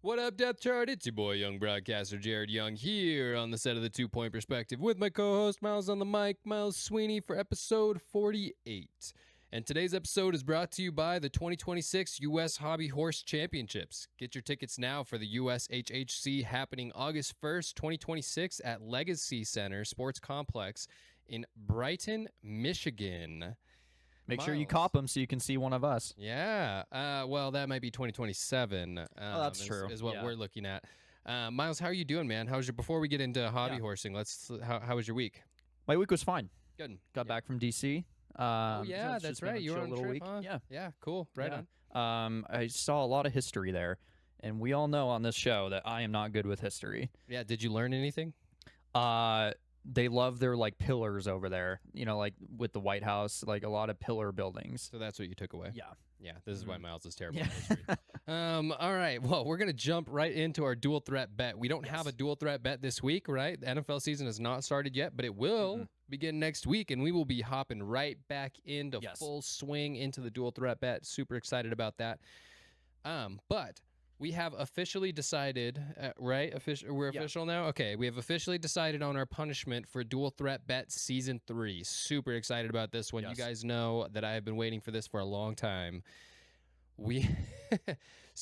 What up, Depth Chart? It's your boy, young broadcaster Jared Young, here on the set of the 2 Point Perspective with my co-host Miles on the mic, Miles Sweeney, for episode 48. And today's episode is brought to you by the 2026 U.S. Hobby Horse Championships. Get your tickets now for the USHHC happening August 1st, 2026 at Legacy Center Sports Complex in Brighton, Michigan. Make sure you cop them so you can see one of us. Yeah. Well, that might be 2027. That's true. Is what we're looking at. Miles, how are you doing, man? Before we get into hobby horsing, how was your week? My week was fine. Good. Got back from DC. Oh yeah, that's right. You were on a trip, week. Huh? Yeah. Yeah. Cool. Right on. I saw a lot of history there, and we all know on this show that I am not good with history. Yeah. Did you learn anything? They love their pillars over there. You know, like with the White House, like a lot of pillar buildings. So that's what you took away. Yeah. Yeah. This is why Miles is terrible at history. All right. Well, we're gonna jump right into our dual threat bet. We don't have a dual threat bet this week, right? The NFL season has not started yet, but it will begin next week, and we will be hopping right back into full swing into the dual threat bet. Super excited about that. But we have officially decided, right? We're official now? Okay, we have officially decided on our punishment for Dual Threat Bet Season 3. Super excited about this one. Yes. You guys know that I have been waiting for this for a long time. We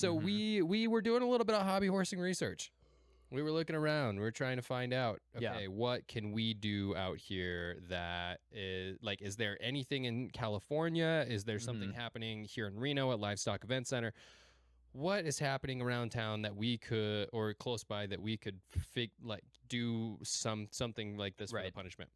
were doing a little bit of hobby horsing research. We were looking around. We were trying to find out, what can we do out here that is there anything in California? Is there something happening here in Reno at Livestock Event Center? What is happening around town that we could, or close by, that we could do something like this for the punishment?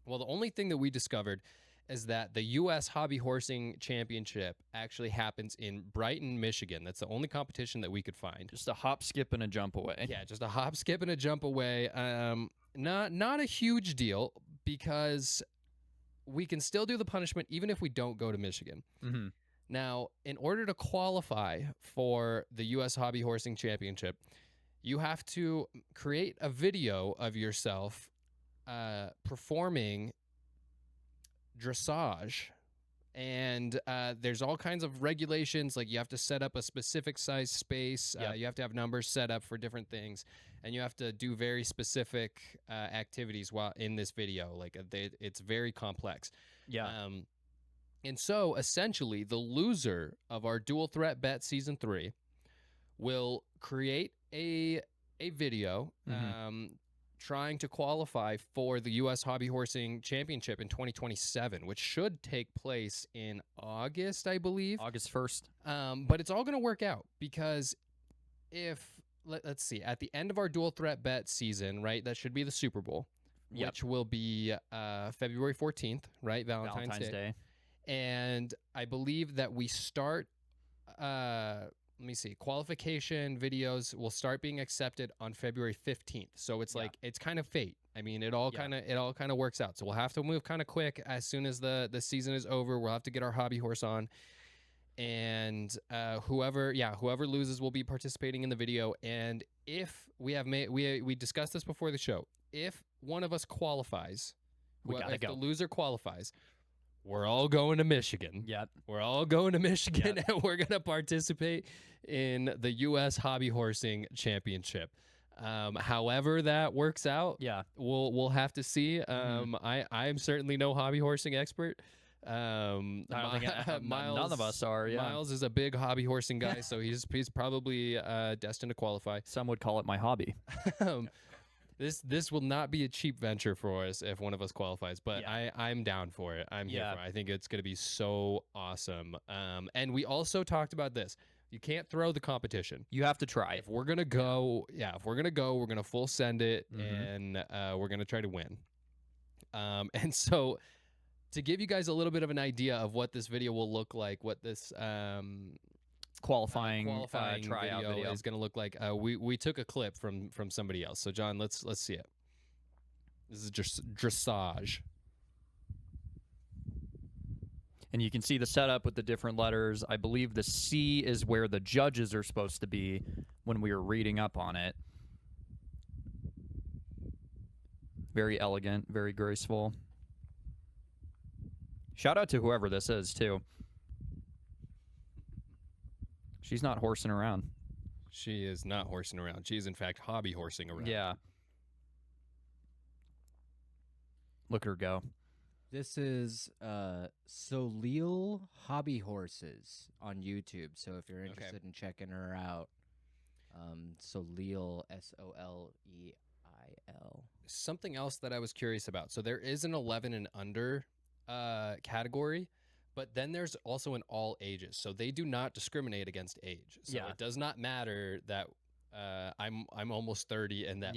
Well, the only thing that we discovered is that the U.S. Hobby Horsing Championship actually happens in Brighton, Michigan. That's the only competition that we could find. Just a hop, skip, and a jump away. Yeah, just a hop, skip, and a jump away. Not a huge deal, because we can still do the punishment even if we don't go to Michigan. Mm-hmm. Now, in order to qualify for the U.S. Hobby Horsing Championship, you have to create a video of yourself performing dressage. And there's all kinds of regulations, like you have to set up a specific size space. You have to have numbers set up for different things. And you have to do very specific activities while in this video. It's very complex. Yeah. And so, essentially, the loser of our Dual Threat Bet Season 3 will create a video trying to qualify for the U.S. Hobby Horsing Championship in 2027, which should take place in August, I believe. August 1st. But it's all going to work out, because let's see, at the end of our Dual Threat Bet season, right, that should be the Super Bowl, which will be February 14th, right, Valentine's Day. And I believe that we start, qualification videos will start being accepted on February 15th. So it's it's kind of fate. I mean, it all kind of works out. So we'll have to move kind of quick as soon as the season is over. We'll have to get our hobby horse on, and whoever loses will be participating in the video. And if we discussed this before the show, if one of us qualifies, if the loser qualifies, we're all going to Michigan. Yep. We're all going to Michigan, and we're going to participate in the U.S. Hobby Horsing Championship. However that works out, we'll have to see. I'm certainly no hobby horsing expert. None of us are. Yeah. Miles is a big hobby horsing guy, so he's probably destined to qualify. Some would call it my hobby. This will not be a cheap venture for us if one of us qualifies, but I'm down for it. I'm here for it. I think it's going to be so awesome. And we also talked about this. You can't throw the competition. You have to try. If we're going to go, we're going to full send it, and we're going to try to win. And so, to give you guys a little bit of an idea of what this video will look like, what this qualifying tryout video is going to look like, we took a clip from somebody else. So John, let's see it. This is just dressage, and you can see the setup with the different letters. I believe the C is where the judges are supposed to be when we were reading up on it. Very elegant, very graceful. Shout out to whoever this is too. She's not horsing around. She is not horsing around. She is, in fact, hobby horsing around. Yeah. Look at her go. This is Solil Hobby Horses on YouTube. So if you're interested in checking her out, Solil, Soleil. Something else that I was curious about. So there is an 11 and under category, but then there's also an all ages. So they do not discriminate against age. So it does not matter that I'm almost 30 and that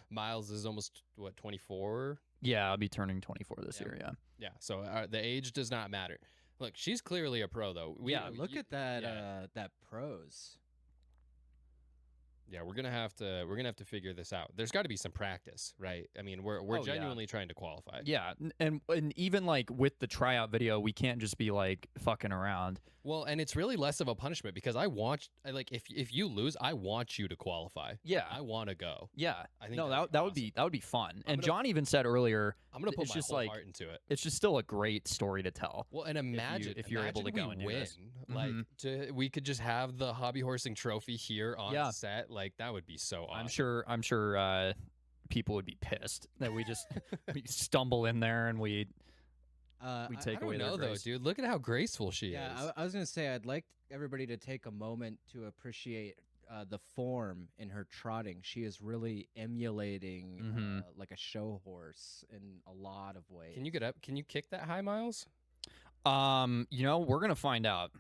Miles is almost 24. Yeah, I'll be turning 24 this year. Yeah. Yeah. So the age does not matter. Look, she's clearly a pro though. Look at that that pros. Yeah, we're gonna have to figure this out. There's got to be some practice, right? I mean, we're genuinely trying to qualify. Yeah, and even like with the tryout video, we can't just be like fucking around. Well, and it's really less of a punishment because if you lose, I want you to qualify. Yeah, I want to go. Yeah, I think that would be fun. And John even said earlier, I'm gonna put my whole heart into it. It's just still a great story to tell. Well, and imagine if you're able to go and win. Like we could just have the hobby horsing trophy here on set. Like that would be so awesome. I'm sure people would be pissed that we just we stumble in there and we take away their grace. Though, dude. Look at how graceful she is. Yeah, I was gonna say I'd like everybody to take a moment to appreciate the form in her trotting. She is really emulating like a show horse in a lot of ways. Can you get up? Can you kick that high, Miles? We're gonna find out.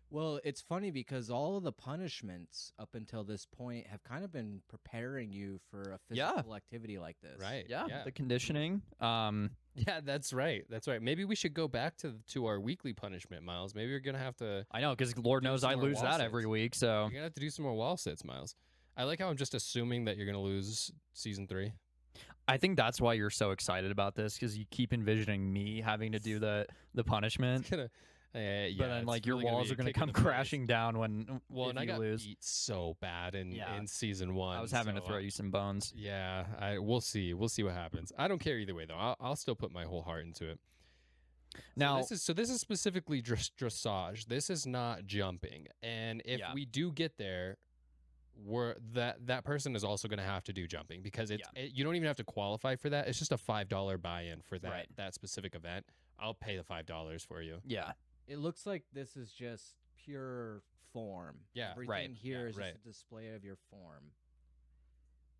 Well, it's funny because all of the punishments up until this point have kind of been preparing you for a physical activity like this. Right. Yeah. The conditioning. Yeah, that's right. That's right. Maybe we should go back to our weekly punishment, Miles. Maybe you're gonna have to. I know, because Lord knows I lose that every week. So you're gonna have to do some more wall sits, Miles. I like how I'm just assuming that you're gonna lose season 3. I think that's why you're so excited about this, because you keep envisioning me having to do the punishment. It's gonna. But then, like, your walls are going to come crashing down when and I got lose. beat so bad in season 1. I was having to throw you some bones. Yeah, we'll see. We'll see what happens. I don't care either way, though. I'll still put my whole heart into it. Now, this is specifically dressage. This is not jumping. And if we do get there, that person is also going to have to do jumping, because you don't even have to qualify for that. It's just a $5 buy-in for that specific event. I'll pay the $5 for you. Yeah. It looks like this is just pure form. Yeah, everything here is just a display of your form.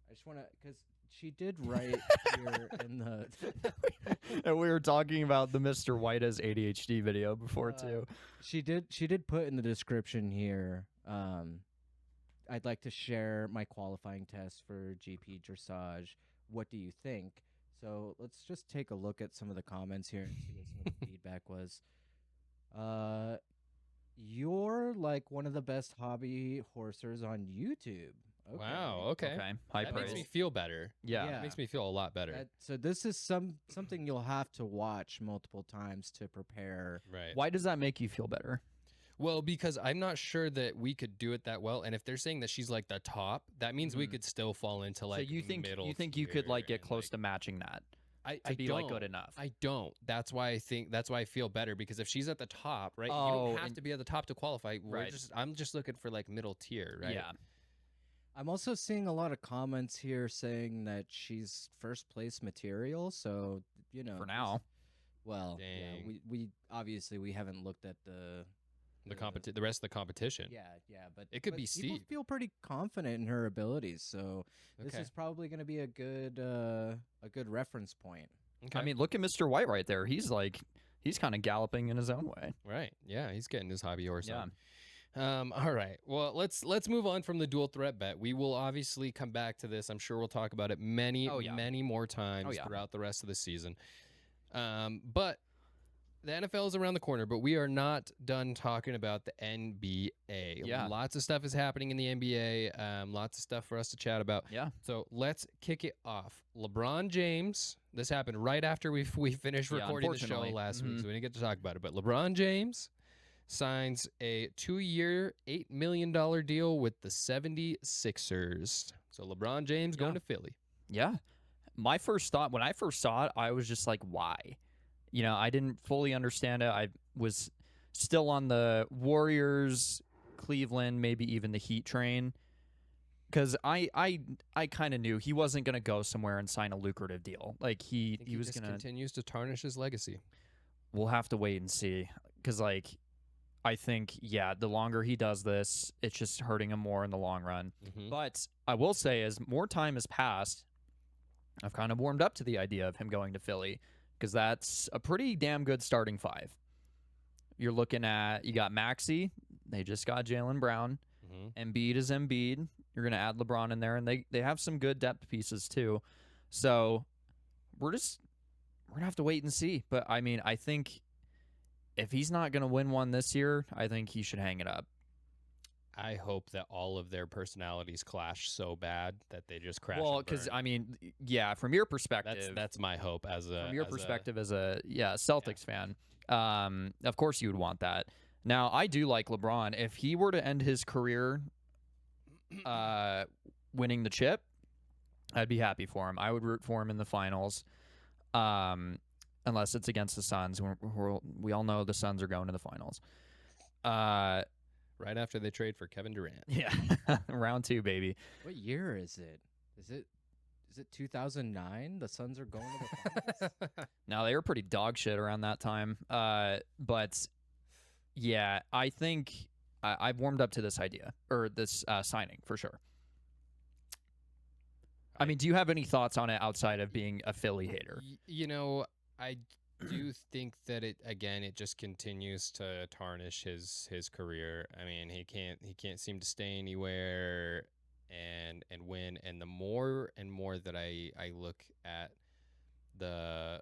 I just want to, because she did write here in the. And we were talking about the Mr. White as ADHD video before too. She did put in the description here. I'd like to share my qualifying test for GP dressage. What do you think? So let's just take a look at some of the comments here and see what some of the feedback was. You're like one of the best hobby horsers on YouTube. Okay. Wow. Okay. High that praise. makes me feel better. Yeah. It makes me feel a lot better. So this is something you'll have to watch multiple times to prepare. Right. Why does that make you feel better? Well, because I'm not sure that we could do it that well, and if they're saying that she's like the top, that means we could still fall into like. So you think middle you could like get close like, to matching that? I be don't, like good enough. I don't. That's why I feel better, because if she's at the top, right? Oh, you don't have to be at the top to qualify. I'm just looking for like middle tier, right? Yeah. I'm also seeing a lot of comments here saying that she's first place material. So for now. Well, yeah, we obviously we haven't looked at the rest of the competition. Yeah, but it could be steep. People feel pretty confident in her abilities, so this is probably going to be a good reference point. Okay. I mean, look at Mr. White right there. He's kind of galloping in his own way. Right. Yeah, he's getting his hobby horse on. All right. Well, let's move on from the dual threat bet. We will obviously come back to this. I'm sure we'll talk about it many more times throughout the rest of the season. But the NFL is around the corner, but we are not done talking about the NBA. Yeah. Lots of stuff is happening in the NBA. Lots of stuff for us to chat about. Yeah. So let's kick it off. LeBron James, this happened right after we finished recording the show last week, so we didn't get to talk about it. But LeBron James signs a 2-year, $8 million deal with the 76ers. So LeBron James going to Philly. Yeah. My first thought, when I first saw it, I was just like, why? I didn't fully understand it. I was still on the Warriors Cleveland, maybe even the Heat train. Because I kind of knew he wasn't going to go somewhere and sign a lucrative deal. Like he was just going to. continues to tarnish his legacy. We'll have to wait and see. Because like, I think the longer he does this, it's just hurting him more in the long run. Mm-hmm. But I will say, as more time has passed, I've kind of warmed up to the idea of him going to Philly because that's a pretty damn good starting five. You're looking at you got Maxey. They just got Jaylen Brown. Mm-hmm. Embiid is Embiid. You're going to add LeBron in there, and they have some good depth pieces too. So we're going to have to wait and see. But, I mean, I think if he's not going to win one this year, I think he should hang it up. I hope that all of their personalities clash so bad that they just crash. Well, because, I mean, from your perspective. That's my hope as a... From your perspective as a Celtics fan, of course you would want that. Now, I do like LeBron. If he were to end his career winning the chip, I'd be happy for him. I would root for him in the finals, unless it's against the Suns. We all know the Suns are going to the finals. Right after they trade for Kevin Durant. Yeah, round 2, baby. What year is it? Is it 2009? The Suns are going to the finals? No, they were pretty dog shit around that time. But yeah, I think I've warmed up to this idea or this signing for sure. I mean, do you have any thoughts on it outside of being a Philly hater? I do think that it just continues to tarnish his career. I mean, he can't seem to stay anywhere and win. And the more and more that I look at the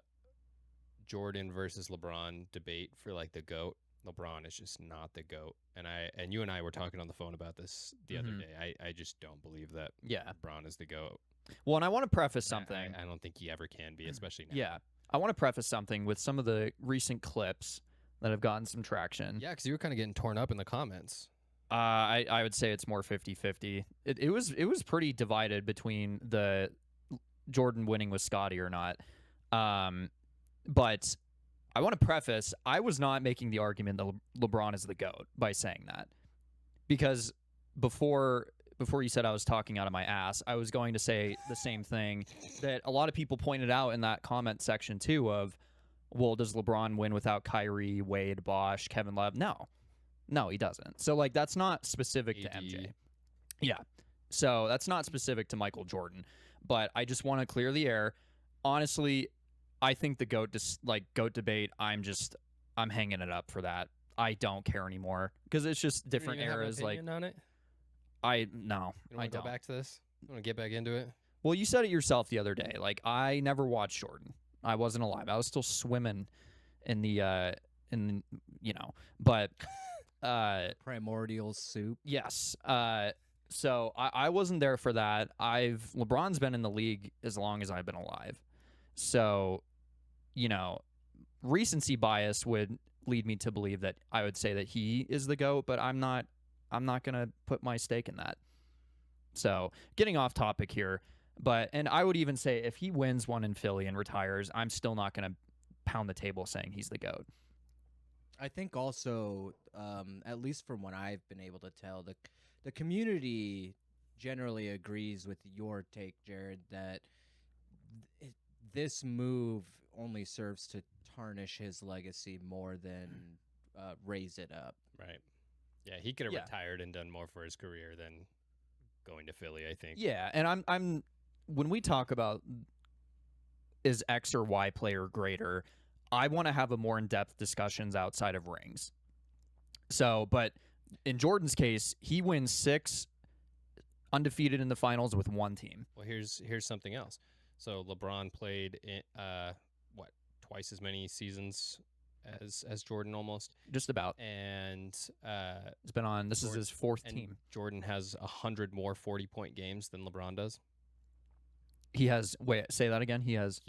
Jordan versus LeBron debate for like the GOAT, LeBron is just not the GOAT. And you and I were talking on the phone about this the other day. I just don't believe that LeBron is the GOAT. Well, and I want to preface something. I don't think he ever can be, especially now. Yeah. I want to preface something with some of the recent clips that have gotten some traction. Yeah, because you were kind of getting torn up in the comments. I would say it's more 50-50. It was pretty divided between the Jordan winning with Scottie or not. But I want to preface, I was not making the argument that LeBron is the GOAT by saying that. Because before you said I was talking out of my ass, I was going to say the same thing that a lot of people pointed out in that comment section too of, well, does LeBron win without Kyrie, Wade, Bosh, Kevin Love? No, he doesn't. So, like, that's not specific to MJ. Yeah. So that's not specific to Michael Jordan. But I just want to clear the air. Honestly, I think the GOAT debate, I'm hanging it up for that. I don't care anymore because it's just different eras. Have an opinion on it? I don't. Go back to this? You want to get back into it? Well, you said it yourself the other day. Like, I never watched Jordan. I wasn't alive. I was still swimming in the but primordial soup. Yes. So I wasn't there for that. LeBron's been in the league as long as I've been alive. So, recency bias would lead me to believe that I would say that he is the GOAT, but I'm not going to put my stake in that. So, getting off topic here, and I would even say if he wins one in Philly and retires, I'm still not going to pound the table saying he's the GOAT. I think also, at least from what I've been able to tell, the community generally agrees with your take, Jared, that this move only serves to tarnish his legacy more than raise it up. Right. Yeah, he could have retired and done more for his career than going to Philly, I think. Yeah, and I'm when we talk about is X or Y player greater, I want to have a more in-depth discussions outside of rings. So, but in Jordan's case, he wins 6 undefeated in the finals with one team. Well, here's something else. So LeBron played in, twice as many seasons as Jordan almost. Just about. And it's been on, this is his 4th team. Jordan has 100 more 40-point games than LeBron does. He has, say that again. He has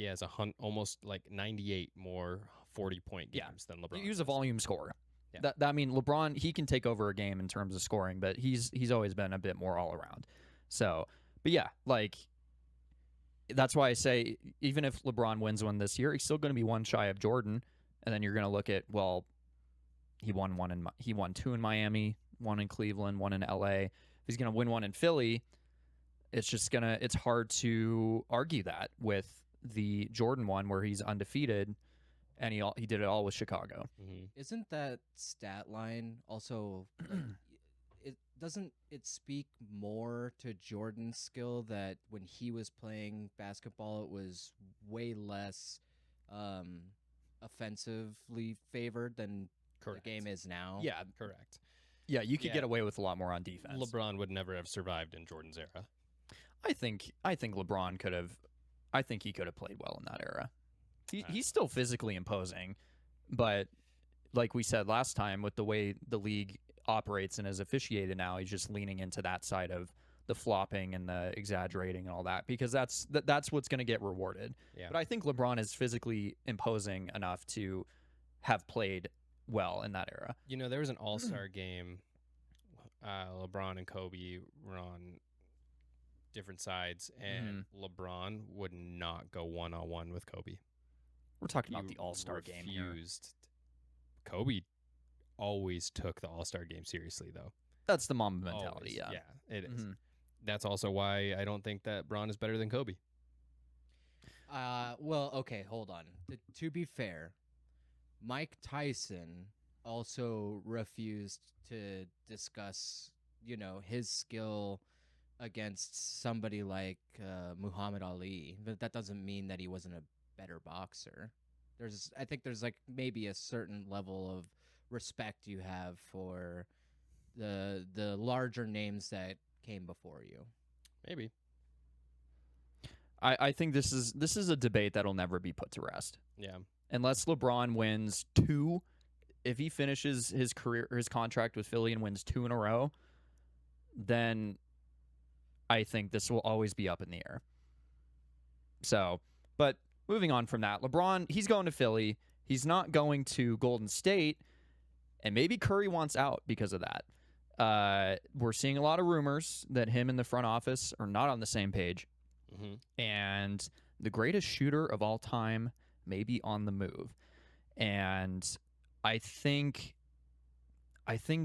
almost like 98 more 40-point games than LeBron. He's a volume scorer. Yeah. I mean, LeBron, he can take over a game in terms of scoring, but he's always been a bit more all around. So, but yeah, like, that's why I say even if LeBron wins one this year, he's still going to be one shy of Jordan. And then you're going to look at, well, he won 2 in Miami, one in Cleveland, one in LA. If he's going to win one in Philly, it's hard to argue that with the Jordan one where he's undefeated and he did it all with Chicago. Mm-hmm. Isn't that stat line also like, it speak more to Jordan's skill that when he was playing basketball it was way less offensively favored than Correct. the game is now? Yeah, Correct. yeah, you could Yeah. get away with a lot more on defense. LeBron would never have survived in Jordan's era. I think LeBron could have. I think he could have played well in that era. He's still physically imposing, but like we said last time, with the way the league operates and is officiated now, he's just leaning into that side of the flopping and the exaggerating and all that because that's what's going to get rewarded. Yeah. But I think LeBron is physically imposing enough to have played well in that era. You know, there was an All-Star game. LeBron and Kobe were on different sides, and LeBron would not go one-on-one with Kobe. We're talking He about the All-Star game here. refused. Kobe always took the All-Star game seriously, though. That's the Mamba mentality, Always. yeah. Yeah, it is. That's also why I don't think that Bron is better than Kobe. Well, okay, hold on. To be fair, Mike Tyson also refused to discuss, his skill against somebody like Muhammad Ali. But that doesn't mean that he wasn't a better boxer. I think there's like maybe a certain level of respect you have for the larger names that came before you. Maybe. I think this is a debate that'll never be put to rest. Yeah. Unless LeBron wins 2, if he finishes his contract with Philly and wins 2 in a row, then I think this will always be up in the air. So, but moving on from that, LeBron, he's going to Philly. He's not going to Golden State, and maybe Curry wants out because of that. We're seeing a lot of rumors that him and the front office are not on the same page. Mm-hmm. And the greatest shooter of all time may be on the move. And I think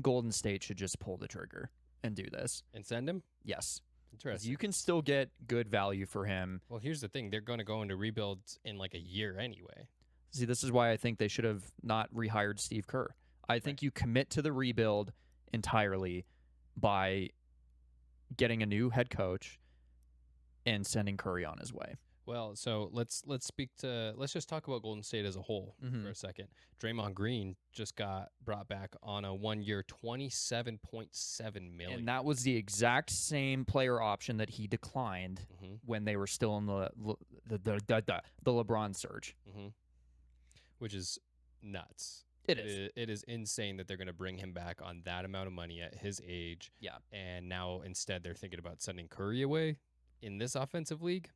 Golden State should just pull the trigger and do this. And send him? Yes. 'Cause Interesting. you can still get good value for him. Well, here's the thing. They're going to go into rebuilds in like a year anyway. See, this is why I think they should have not rehired Steve Kerr. I think you commit to the rebuild entirely by getting a new head coach and sending Curry on his way. Well, so let's just talk about Golden State as a whole for a second. Draymond Green just got brought back on a 1-year, $27.7 million. And that was the exact same player option that he declined when they were still in the LeBron surge. Which is nuts. It is. It is insane that they're going to bring him back on that amount of money at his age. Yeah. And now instead they're thinking about sending Curry away in this offensive league.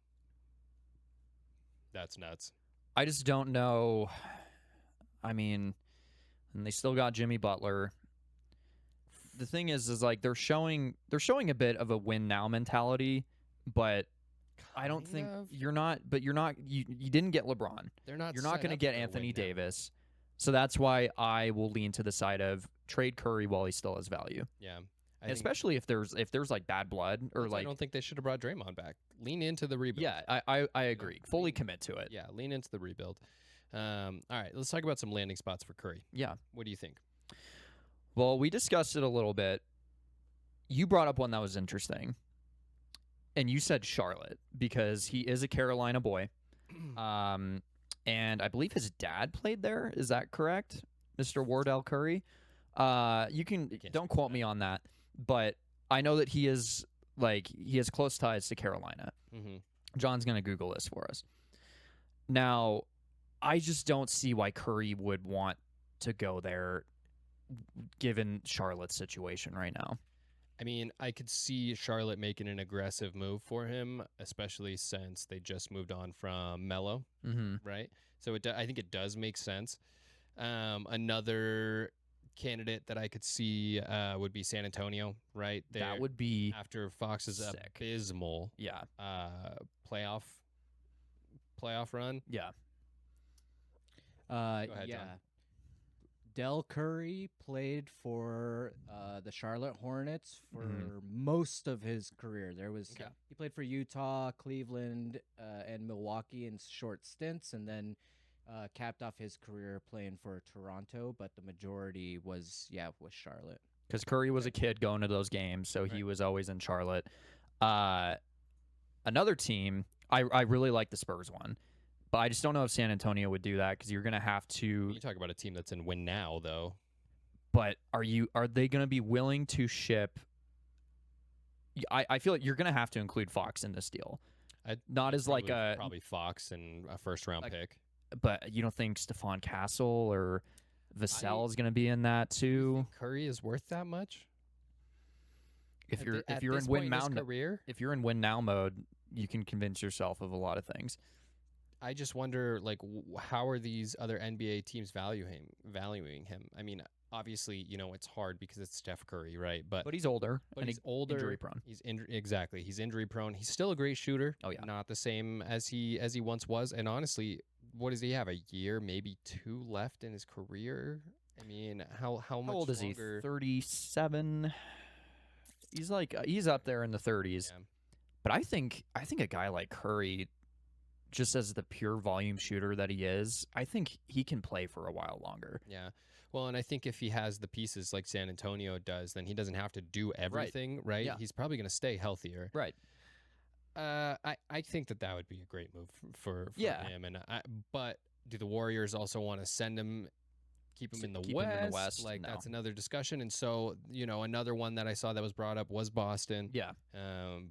That's nuts. I just don't know. I mean, and they still got Jimmy Butler. The thing is like they're showing a bit of a win now mentality, but I don't think you're not. But you're not. You didn't get LeBron. They're not. You're not going to get Anthony Davis. So that's why I will lean to the side of trade Curry while he still has value. Yeah. Especially if there's like bad blood or like. I don't think they should have brought Draymond back. Lean into the rebuild. Yeah, I agree. Fully commit to it. Yeah, lean into the rebuild. All right, let's talk about some landing spots for Curry. Yeah. What do you think? Well, we discussed it a little bit. You brought up one that was interesting. And you said Charlotte because he is a Carolina boy. And I believe his dad played there. Is that correct? Mr. Wardell Curry? Don't quote me on that, but I know that he has close ties to Carolina. John's going to Google this for us. Now, I just don't see why Curry would want to go there given Charlotte's situation right now. I mean, I could see Charlotte making an aggressive move for him, especially since they just moved on from Melo, right? So I think it does make sense. Another candidate that I could see would be San Antonio, right? That would be after Fox's sick. Abysmal playoff run. Yeah. Go ahead, yeah. John. Del Curry played for the Charlotte Hornets for Mhm. most of his career. Okay. He played for Utah, Cleveland, and Milwaukee in short stints, and then capped off his career playing for Toronto. But the majority was Charlotte. Because Curry was a kid going to those games, so he Right. was always in Charlotte. Another team, I really like the Spurs one, but I just don't know if San Antonio would do that because you're gonna have to. You talk about a team that's in win now, though. But are they gonna be willing to ship? I feel like you're gonna have to include Fox in this deal. Not as like a probably Fox and a first round pick. But you don't think Stephon Castle or Vassell is going to be in that Do you too? think Curry is worth that much? If At you're the- if at you're this in point win in his now career, if you're in win now mode, you can convince yourself of a lot of things. I just wonder, like, how are these other NBA teams valuing him? I mean, obviously, it's hard because it's Steph Curry, right? But But he's older. and he's older, injury prone. Exactly. He's injury prone. He's still a great shooter. Oh, yeah. Not the same as he once was. And honestly, what does he have? A year, maybe two left in his career. I mean, how much How old is longer? he? 37. He's up there in the 30s. Yeah. But I think a guy like Curry, just as the pure volume shooter that he is, I think he can play for a while longer. Yeah. Well, and I think if he has the pieces like San Antonio does, then he doesn't have to do everything, right? Yeah. He's probably going to stay healthier. Right. I think that would be a great move for Yeah. him. But do the Warriors also want to send him, keep him in the Keep him West? in the West? Like No. that's another discussion. And so another one that I saw that was brought up was Boston. Yeah.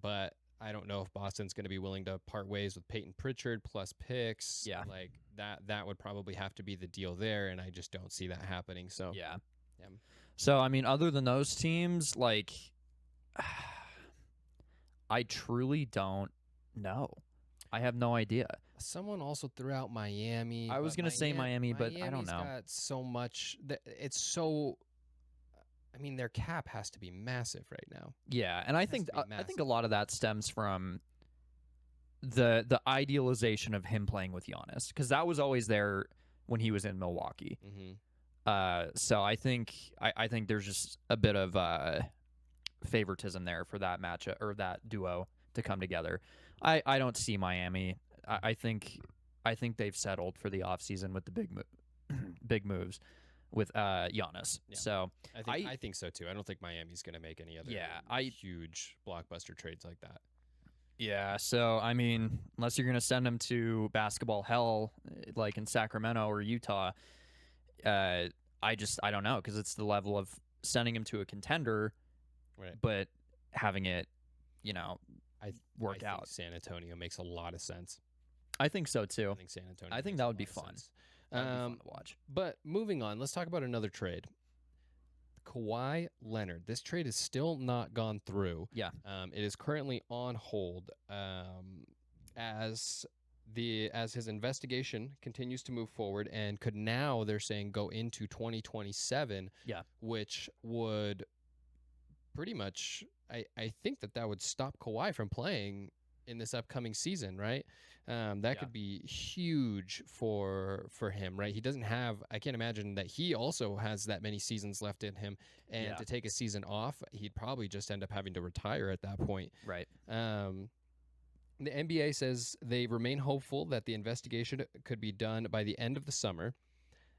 But I don't know if Boston's going to be willing to part ways with Peyton Pritchard plus picks. Yeah. Like that would probably have to be the deal there, and I just don't see that happening. So Yeah. Yeah. So, I mean, other than those teams, like, I truly don't know. I have no idea. Someone also threw out Miami. I was but gonna say Miami, but I don't Miami's know. Got so much that it's so. I mean, their cap has to be massive right now. Yeah, and I has think to be I think massive. a lot of that stems from the idealization of him playing with Giannis, because that was always there when he was in Milwaukee. Mm-hmm. So I think there's just a bit of favoritism there for that matchup or that duo to come together. I don't see Miami. I think they've settled for the offseason with the big moves with Giannis. Yeah. So I think so too. I don't think Miami's going to make any other huge blockbuster trades like that. yeah. So I mean, unless you're gonna send him to basketball hell, like in Sacramento or Utah, I don't know, because it's the level of sending him to a contender, Right. but having it, work I out. think San Antonio makes a lot of sense. I think so too. I think San Antonio. I think makes that a would be lot of fun. sense. That'd be fun to watch. But moving on, let's talk about another trade. Kawhi Leonard. This trade is still not gone through. Yeah. It is currently on hold as his investigation continues to move forward and could now, they're saying, go into 2027. Yeah. Which would pretty much, I think that would stop Kawhi from playing in this upcoming season, right? That could be huge for him, right? He doesn't have, I can't imagine that he also has that many seasons left in him, and to take a season off, he'd probably just end up having to retire at that point. Right. The NBA says they remain hopeful that the investigation could be done by the end of the summer.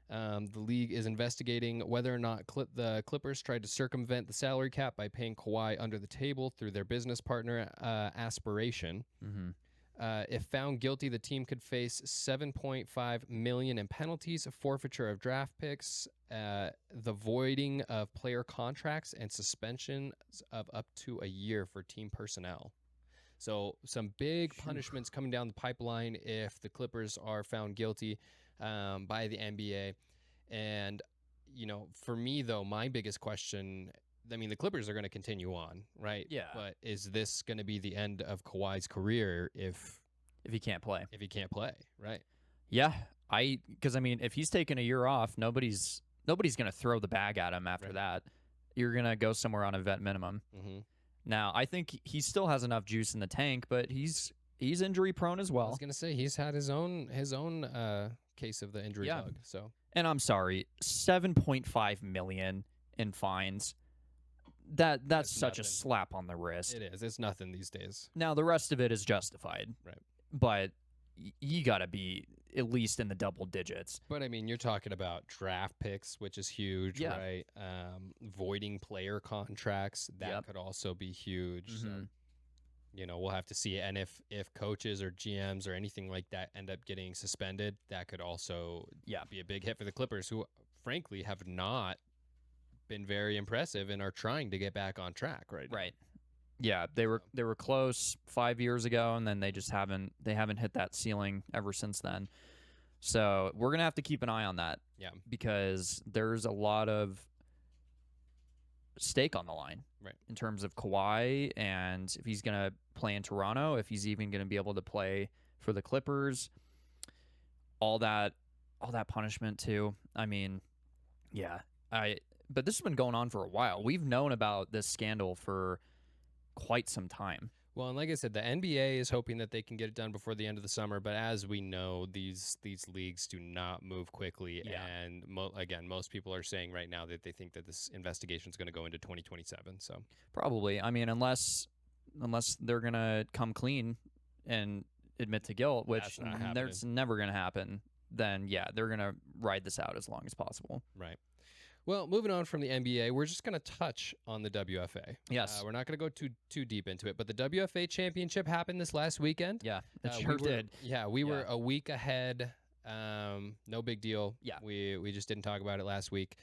The league is investigating whether or not the Clippers tried to circumvent the salary cap by paying Kawhi under the table through their business partner, Aspiration. Mm-hmm. If found guilty, the team could face $7.5 million in penalties, forfeiture of draft picks, the voiding of player contracts, and suspension of up to a year for team personnel. So some big punishments coming down the pipeline if the Clippers are found guilty by the NBA. And, for me, though, my biggest question, I mean, the Clippers are going to continue on, right? Yeah. But is this going to be the end of Kawhi's career if he can't play? If he can't play, right? Yeah. Because, I mean, if he's taking a year off, nobody's going to throw the bag at him after that. You're going to go somewhere on a vet minimum. Mm-hmm. Now, I think he still has enough juice in the tank, but he's injury prone as well. I was going to say he's had his own case of the injury Yeah. bug. So, And I'm sorry, $7.5 million in fines. That's such nothing. a slap on the wrist. It is. It's nothing these days. Now the rest of it is justified. Right. But you got to be at least in the double digits. But I mean, you're talking about draft picks, which is huge, Yeah. right? Voiding player contracts, that Yep. could also be huge. So, Mhm. we'll have to see. And if coaches or GMs or anything like that end up getting suspended, that could also be a big hit for the Clippers, who frankly have not been very impressive and are trying to get back on track right now. Right. Yeah, they were close 5 years ago, and then they just haven't hit that ceiling ever since then. So we're gonna have to keep an eye on that. Yeah. Because there's a lot of stake on the line, right? In terms of Kawhi, and if he's gonna play in Toronto, if he's even gonna be able to play for the Clippers, all that punishment too. I mean, yeah, but this has been going on for a while. We've known about this scandal for quite some time. Well, and like I said, the NBA is hoping that they can get it done before the end of the summer. But as we know, these leagues do not move quickly. Yeah. And again, most people are saying right now that they think that this investigation is going to go into 2027. So probably, I mean, unless they're gonna come clean and admit to guilt, which there's never gonna happen. Then yeah, they're gonna ride this out as long as possible. Right. Well, moving on from the NBA, we're just going to touch on the WFA. Yes. We're not going to go too deep into it, but the WFA championship happened this last weekend. Yeah, it sure did. Yeah, we were a week ahead. No big deal. Yeah. We just didn't talk about it last week.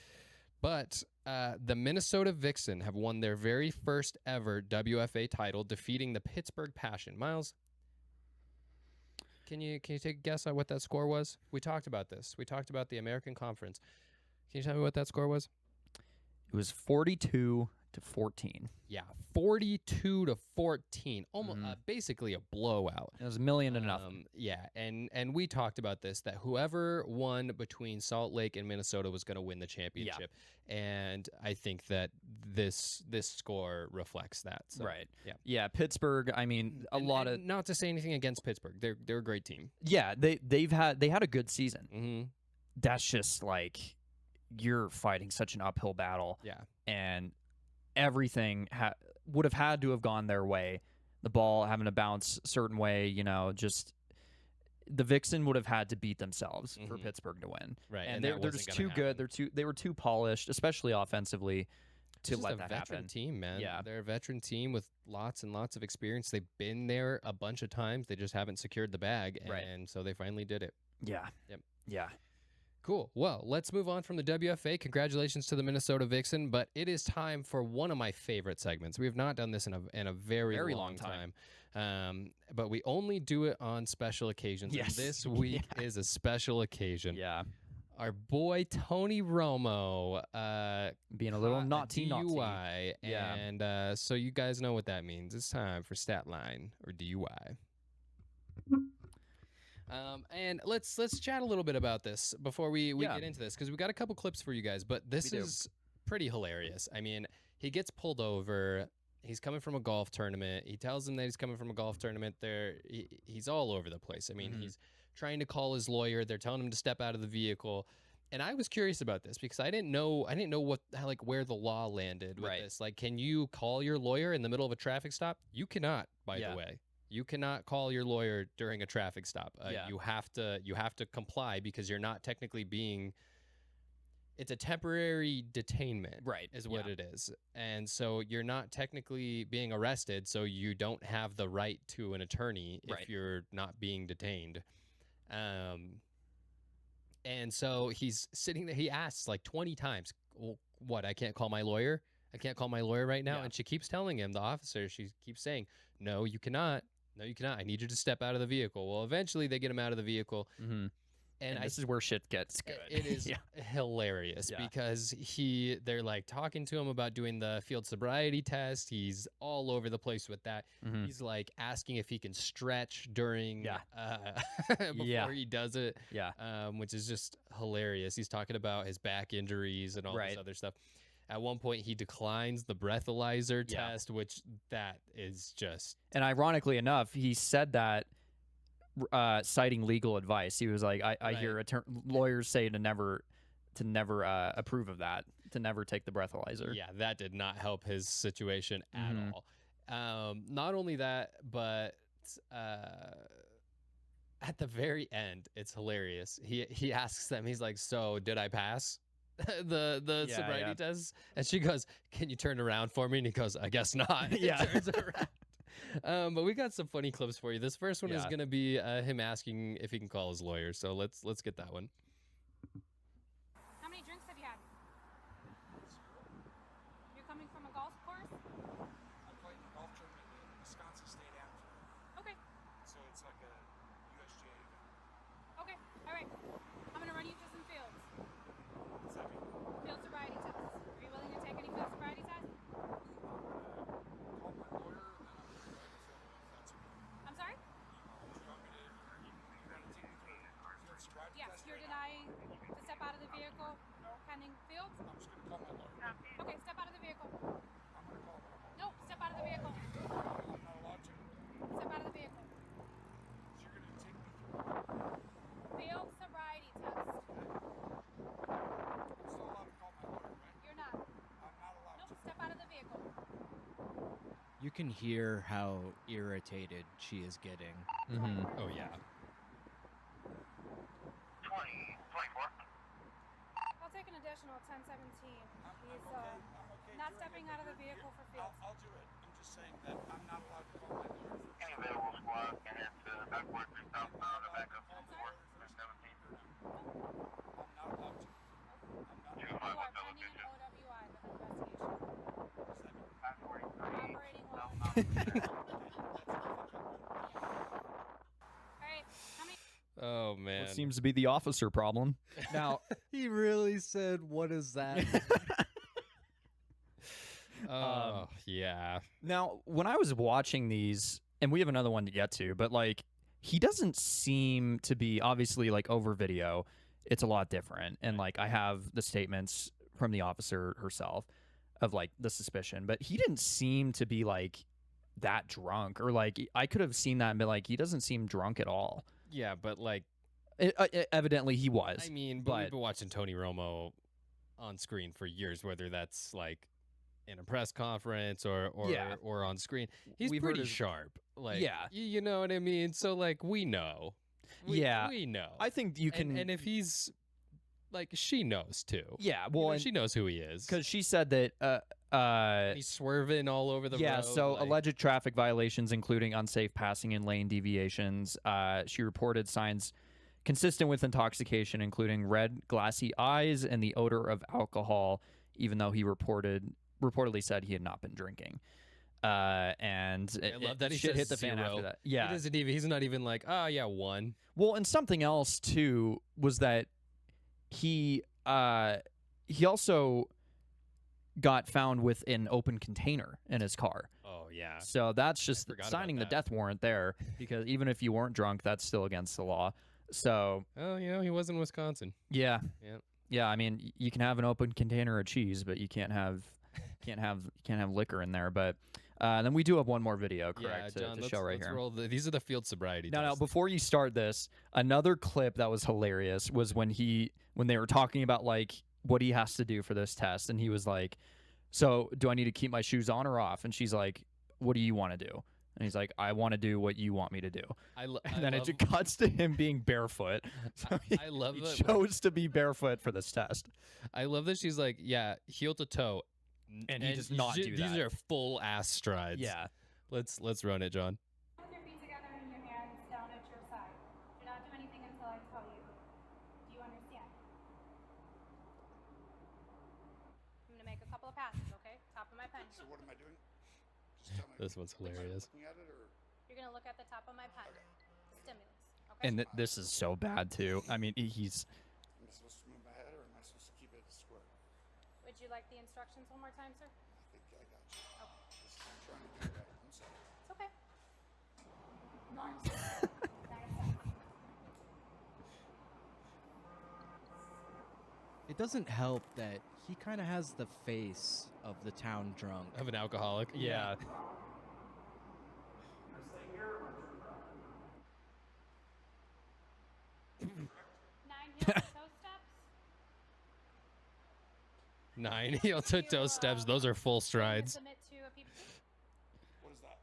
But the Minnesota Vixen have won their very first ever WFA title, defeating the Pittsburgh Passion. Miles, can you take a guess on what that score was? We talked about this. We talked about the American Conference. Can you tell me what that score was? It was 42-14. Yeah, 42-14. Almost basically a blowout. It was $1 million to nothing. Yeah, and we talked about this, that whoever won between Salt Lake and Minnesota was going to win the championship. Yeah. And I think that this score reflects that. So, right. Yeah. Yeah, Pittsburgh, I mean, not to say anything against Pittsburgh. They're a great team. Yeah, they had a good season. Mm-hmm. That's just like you're fighting such an uphill battle. Yeah. And everything would have had to have gone their way. The ball having to bounce a certain way, just the Vixen would have had to beat themselves for Pittsburgh to win. Right. And they're just too good. They were too polished, especially offensively, to let that happen. They're a veteran team, man. Yeah. They're a veteran team with lots and lots of experience. They've been there a bunch of times. They just haven't secured the bag. Right. And so they finally did it. Yeah. Yep. Yeah. Cool. Well, let's move on from the WFA. Congratulations to the Minnesota Vixen, but it is time for one of my favorite segments. We have not done this in a very long time. But we only do it on special occasions. Yes. And this week is a special occasion. Yeah. Our boy Tony Romo being a little naughty. DUI. Yeah. And so you guys know what that means. It's time for stat line or DUI. And let's chat a little bit about this before we get into this, because we got a couple clips for you guys, but this is pretty hilarious. I mean, he gets pulled over. He's coming from a golf tournament. He tells them that he's coming from a golf tournament. He's all over the place. I mean, he's trying to call his lawyer. They're telling him to step out of the vehicle. And I was curious about this because I didn't know where the law landed with this. Like, can you call your lawyer in the middle of a traffic stop? You cannot, by the way. You cannot call your lawyer during a traffic stop. You have to comply because you're not technically being. It's a temporary detainment, right? Is what it is, and so you're not technically being arrested. So you don't have the right to an attorney if you're not being detained. And so he's sitting there. He asks like 20 times, well, "What? I can't call my lawyer. I can't call my lawyer right now." And she keeps telling him, the officer, she keeps saying, "No, you cannot. No, you cannot. I need you to step out of the vehicle." Well, eventually they get him out of the vehicle. And this is where shit gets good. It is hilarious because they're like talking to him about doing the field sobriety test. He's all over the place with that. He's like asking if he can stretch during before he does it. Which is just hilarious. He's talking about his back injuries and all this other stuff. At one point, he declines the breathalyzer test, which that is just... And ironically enough, he said that citing legal advice. He was like, I hear lawyers say to never approve of that, to never take the breathalyzer. Yeah, that did not help his situation at all. Not only that, but at the very end, it's hilarious. He asks them, he's like, "So did I pass the sobriety test?" And she goes, "Can you turn around for me?" And he goes, "I guess not." Yeah. Turns around. But we got some funny clips for you. This first one is gonna be him asking if he can call his lawyer. So let's get that one. How many drinks have you had? You're coming from a golf course? I'm playing a golf tournament in Wisconsin State Amateur. Okay. So it's like a USGA event. Okay. All right. I'm gonna run you through some fields. What's that mean? Field sobriety tests. Are you willing to take any field sobriety tests? Call my lawyer and then I'm going to go ahead and fill it if that's okay. I'm sorry? Do you want me to take me through a field sobriety Yes. test? You're denying to step out of the vehicle pending fields? I'm just going to call my lawyer. Okay. Step out of the vehicle. I'm going to call Romo. No. Step out of the vehicle. I'm not allowed to. Step out of the vehicle. You're going to take me through. Field sobriety test. I'm still allowed to call my lawyer, right? You're not. I'm not allowed Nope. to. Step out of the vehicle. You can hear how irritated she is getting. Oh yeah. 24. I'll take an additional 1017. He's I'm okay not doing stepping it, out of but the vehicle for I'll fields. do it. I'm just saying that I'm not allowed to call my lawyer for Any available squad can head to backward 3,000 miles and back up to I'm 4 sorry? for 17. I'm not allowed to. I'm Two not. five You are one double pending an digit. OWI with an investigation. 543. Operating while. All right. How many? Oh man. What seems to be the officer problem. Now, He really said, "What is that?" Oh yeah. now when I was watching these, and we have another one to get to, but like he doesn't seem to be, obviously, like over video, it's a lot different. And like I have the statements from the officer herself of like the suspicion, but he didn't seem to be like that drunk, or like I could have seen that and been like, he doesn't seem drunk at all. Yeah, but like, Evidently he was. I mean, but we've been watching Tony Romo on screen for years, whether that's like in a press conference or on screen. He's We've heard pretty his- sharp. Like, Yeah. you know what I mean? So like, we know. Yeah. We know. I think you can. and if he's like, she knows too. yeah, You well, know, and she knows who he is. because she said that He's swerving all over the yeah, road. so like, alleged traffic violations, including unsafe passing and lane deviations. She reported signs consistent with intoxication, including red, glassy eyes and the odor of alcohol, even though he reportedly said he had not been drinking. And I love that he shit says hit the fan zero. after that. Yeah. He doesn't even. He's not even like, oh yeah, one. Well, and something else too was that he also got found with an open container in his car. Oh yeah. So that's just forgot about signing the that. death warrant there, because even if you weren't drunk, that's still against the law. So Oh, you know, he was in Wisconsin. yeah, Yeah. yeah. I mean, you can have an open container of cheese, but you can't have liquor in there. But then we do have one more video, correct, Yeah, John, to let's, show right let's here. roll these are the field sobriety No, tests. before you start this, another clip that was hilarious was when they were talking about like what he has to do for this test, and he was like, "So, do I need to keep my shoes on or off?" And she's like, "What do you want to do?" And he's like, "I want to do what you want me to do." And then it just cuts to him being barefoot. So I love he that. chose to be barefoot for this test. I love that she's like, yeah, heel to toe, And he does not do These that. are full ass strides. Yeah. Let's run it, John. With your feet together and your hands down at your side. Do not do anything until I tell you. Do you understand? I'm going to make a couple of passes, okay? Top of my pen. So what am I doing? Just tell me. This one's hilarious. Am I looking at it or? You're going to look at the top of my pen. The stimulus, okay? And this is so bad too. I mean, he's Am I supposed to move my head or am I supposed to keep it square? Would you like the instructions one more time, sir? I think I got you. Okay. I'm trying to do that. I'm sorry. It's okay. 9 seconds. It doesn't help that he kind of has the face of the town drunk. Of an alcoholic. yeah. 9 heel-to-toe steps. 9 heel-to-toe steps. Those are full strides. Submit to a PPT. What is that?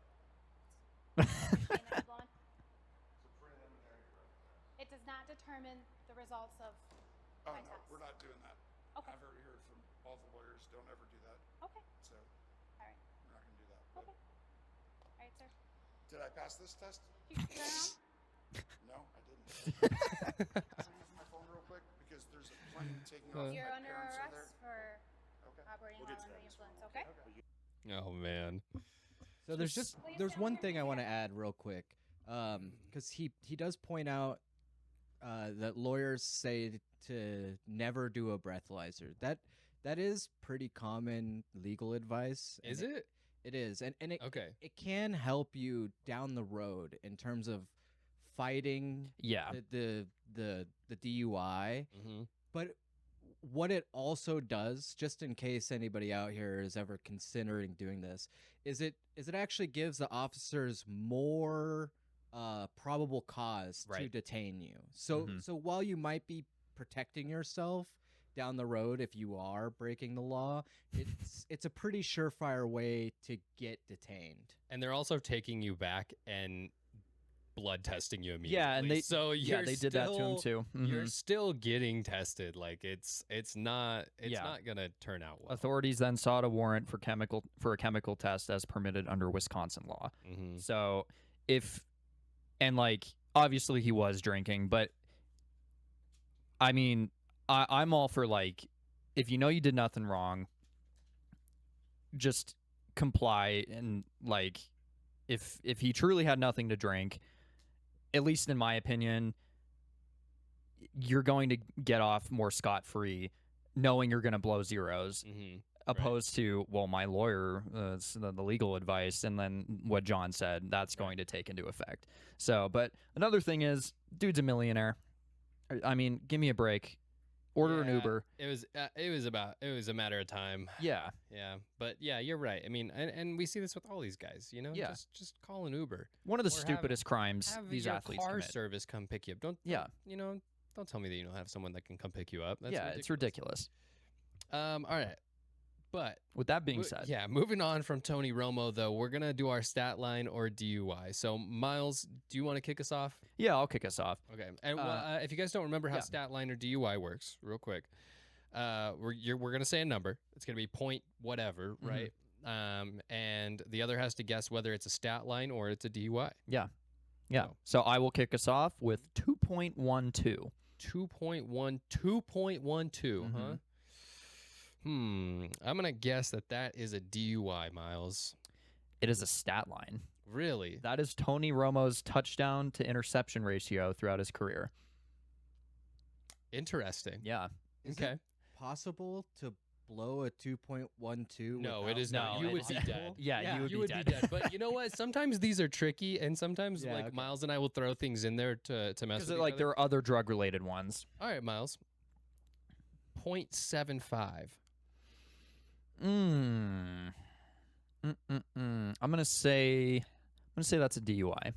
It does not determine the results of Oh, my no, test. we're not doing that. Okay. I've already heard from all the lawyers, don't ever do that. Okay. So All right. we're not going to do that. But Okay. All right, sir. did I pass this test? You can turn around. No, I didn't. Can I use my phone real quick? Because there's a plane taking off. You're My under parents are arrest there. for Okay. operating while under the influence. Okay. Oh man. So there's one thing I want to add real quick, because he does point out that lawyers say to never do a breathalyzer. That is pretty common legal advice. Is it? It is, and it Okay. it can help you down the road in terms of fighting Yeah. the DUI. Mm-hmm. But what it also does, just in case anybody out here is ever considering doing this, is it actually gives the officers more probable cause to Right. detain you. So Mhm. so while you might be protecting yourself down the road if you are breaking the law, it's a pretty surefire way to get detained. And they're also taking you back and blood testing you immediately. Yeah, and they so yeah, they did that to him still- too. You're Mhm. still getting tested. Like it's not Yeah. not gonna turn out well. Authorities then sought a warrant for a chemical test as permitted under Wisconsin law. Mm-hmm. So obviously he was drinking, but I mean, I'm all for if you know you did nothing wrong, just comply and if he truly had nothing to drink, at least in my opinion, you're going to get off more scot-free knowing you're going to blow zeros Mm-hmm. opposed to, well, my lawyer, the legal advice, and then what John said, that's going to take into effect. So, but another thing is, dude's a millionaire. I mean, give me a break. Order an Uber. It was a matter of time. Yeah. Yeah, but yeah, you're right. I mean, and we see this with all these guys. You know, Yeah. just call an Uber. One of the Or have- stupidest crimes Have these your athletes car commit. service come pick you up. Don't don't tell me that you don't have someone that can come pick you up. That's It's ridiculous. All right, but With that being said, yeah, moving on from Tony Romo though, we're gonna do our stat line or DUI. So Miles, do you want to kick us off? yeah, I'll kick us off. Okay, and if you guys don't remember how stat line or DUI works, real quick, we're gonna say a number. It's gonna be point whatever, right? And the other has to guess whether it's a stat line or it's a DUI. Yeah. So- So I will kick us off with 2.12. 2.12, huh? Mhm. I'm gonna guess that is a DUI, Miles. It is a stat line. Really? That is Tony Romo's touchdown to interception ratio throughout his career. Interesting. Yeah. Is Okay. it possible to blow a 2.12? No, without it is not. No, You would it's be possible? dead. Yeah, you would be dead. But you know what? Sometimes these are tricky, and sometimes Yeah, okay. Miles and I will throw things in there to mess Because with each there other. are other drug related ones. All right, Miles. 0.75. I'm gonna say that's a DUI.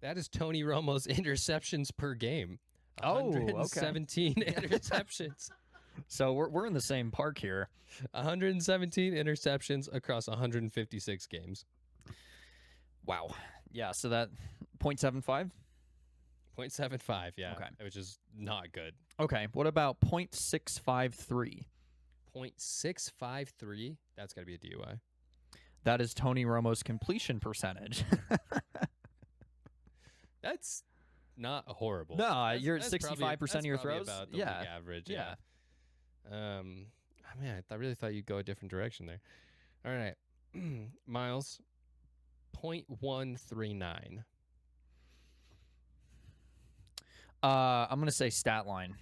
That is Tony Romo's interceptions per game. Oh, okay. 117 interceptions. So we're in the same park here. 117 interceptions across 156 games. Wow. Yeah. So that 0.75. 0.75, yeah. Okay. Which is not good. Okay. What about 0.653? 0.653. That's got to be a DUI. That is Tony Romo's completion percentage. That's not horrible. No, That's- you're at that's probably- 65% of your that's probably throws? About the Yeah. league average. Yeah. Man, I really thought you'd go a different direction there. All right, Miles. 0.139. I'm gonna say stat line.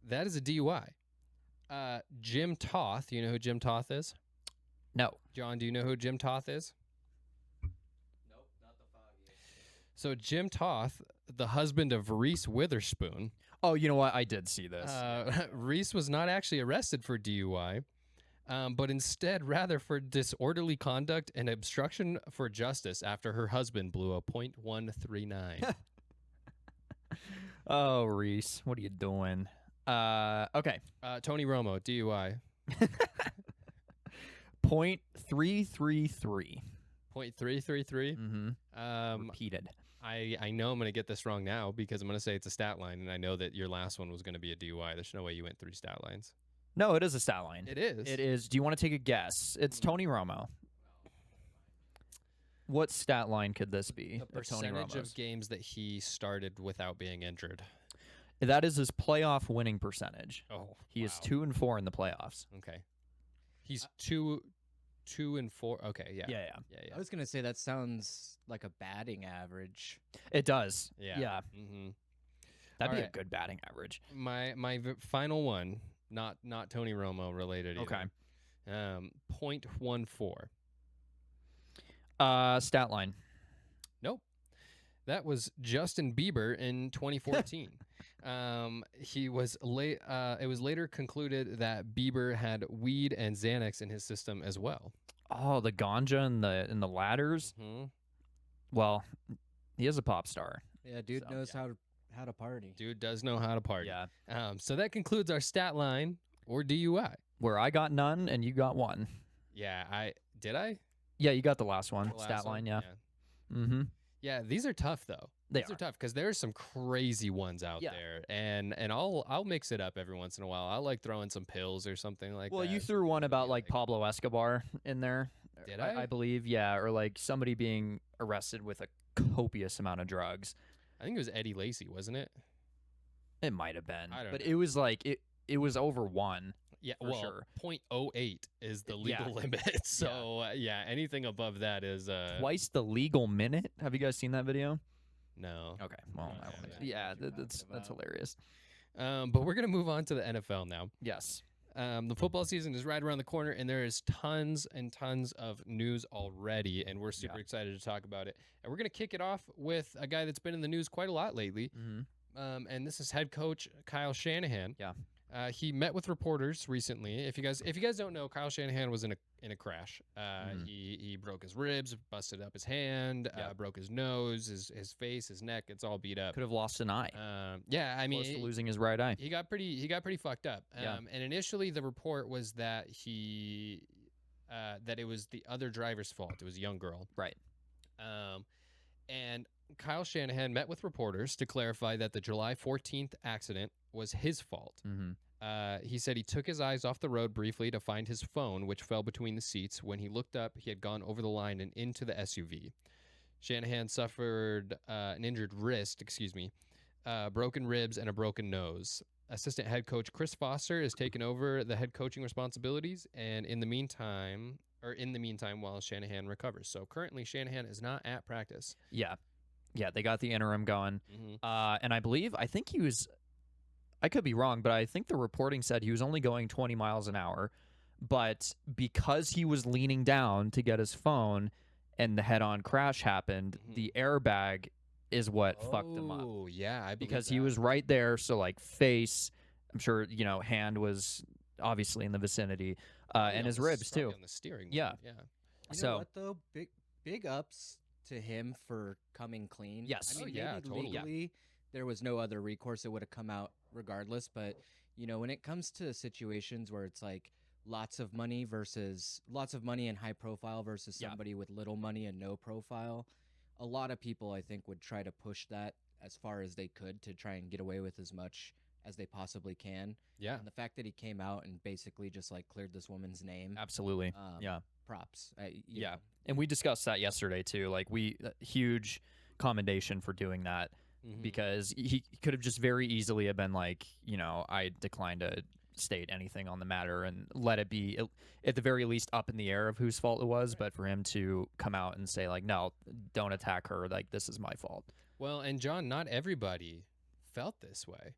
That is a DUI. Jim Toth. You know who Jim Toth is? No. John, do you know who Jim Toth is? Nope, not the foggy. So Jim Toth, the husband of Reese Witherspoon. Oh, you know what? I did see this. Reese was not actually arrested for DUI, but instead rather for disorderly conduct and obstruction for justice after her husband blew a .139. Oh, Reese, what are you doing? Okay. Tony Romo, DUI. 0.333. 0.333. Mm-hmm. Repeated. I know I'm going to get this wrong now because I'm going to say it's a stat line, and I know that your last one was going to be a DUI. There's no way you went 3 stat lines. No, it is a stat line. It is. It is. Do you want to take a guess? It's Tony Romo. What stat line could this be? The percentage of games that he started without being injured. That is his playoff winning percentage. Oh, he is 2-4 in the playoffs. Okay, he's 2-4. Okay, yeah. I was gonna say that sounds like a batting average. It does. Yeah. Mm-hmm. That'd be a good batting average. My final one, not Tony Romo related. Either. Okay. 0.14. Stat line. Nope. That was Justin Bieber in 2014. He was late. It was later concluded that Bieber had weed and Xanax in his system as well. Oh, the ganja in the ladders. Mm-hmm. Well, he is a pop star. Yeah, dude knows how to party. Dude does know how to party. Yeah. So that concludes our stat line or DUI. Where I got none and you got one. Yeah, did I? Yeah, you got the last one. The last Stat one? line, yeah. Mm-hmm. Yeah, these are tough though. These are tough because there's some crazy ones out there, and I'll mix it up every once in a while. I like throwing some pills or something like that. Well, you threw one about like Pablo Escobar in there. Did I? I believe, yeah, or like somebody being arrested with a copious amount of drugs. I think it was Eddie Lacy, wasn't it? It might have been, I don't but know. it was like it was over 1. Yeah, for sure. 0.08 is the legal limit. So anything above that is twice the legal minute. Have you guys seen that video? No. Okay. Well, that's hilarious. But we're gonna move on to the NFL now. Yes. The football season is right around the corner, and there is tons and tons of news already, and we're super excited to talk about it. And we're gonna kick it off with a guy that's been in the news quite a lot lately. Mm-hmm. And this is head coach Kyle Shanahan. Yeah. He met with reporters recently. If you guys don't know, Kyle Shanahan was in a crash. He broke his ribs, busted up his hand, broke his nose, his face, his neck. It's all beat up. Could have lost an eye. I mean, close to losing his right eye. He got pretty fucked up. And initially the report was that that it was the other driver's fault. It was a young girl. Right. And Kyle Shanahan met with reporters to clarify that the July 14th accident was his fault. Mm-hmm. He said he took his eyes off the road briefly to find his phone, which fell between the seats. When he looked up, he had gone over the line and into the SUV. Shanahan suffered an injured wrist, broken ribs, and a broken nose. Assistant head coach Chris Foster has taken over the head coaching responsibilities, and in the meantime, while Shanahan recovers. So currently, Shanahan is not at practice. Yeah, they got the interim going, and I think he was. I could be wrong, but I think the reporting said he was only going 20 miles an hour. But because he was leaning down to get his phone and the head-on crash happened, the airbag is what fucked him up. Oh, yeah. I because he was right there. So, like, face, I'm sure, hand was obviously in the vicinity, and his ribs, too. On the steering wheel. Yeah. You know what, though? Big ups to him for coming clean. Yes. I mean, totally. legally, there was no other recourse. It would have come out regardless. But, when it comes to situations where it's like lots of money and high profile versus somebody with little money and no profile, a lot of people, I think, would try to push that as far as they could to try and get away with as much as they possibly can. Yeah. And the fact that he came out and basically just like cleared this woman's name. Absolutely. Props. Yeah. And we discussed that yesterday, too. Like, huge commendation for doing that. Because he could have just very easily have been like, I decline to state anything on the matter and let it be at the very least up in the air of whose fault it was. But for him to come out and say like, no, don't attack her. Like, this is my fault. Well, and John, not everybody felt this way.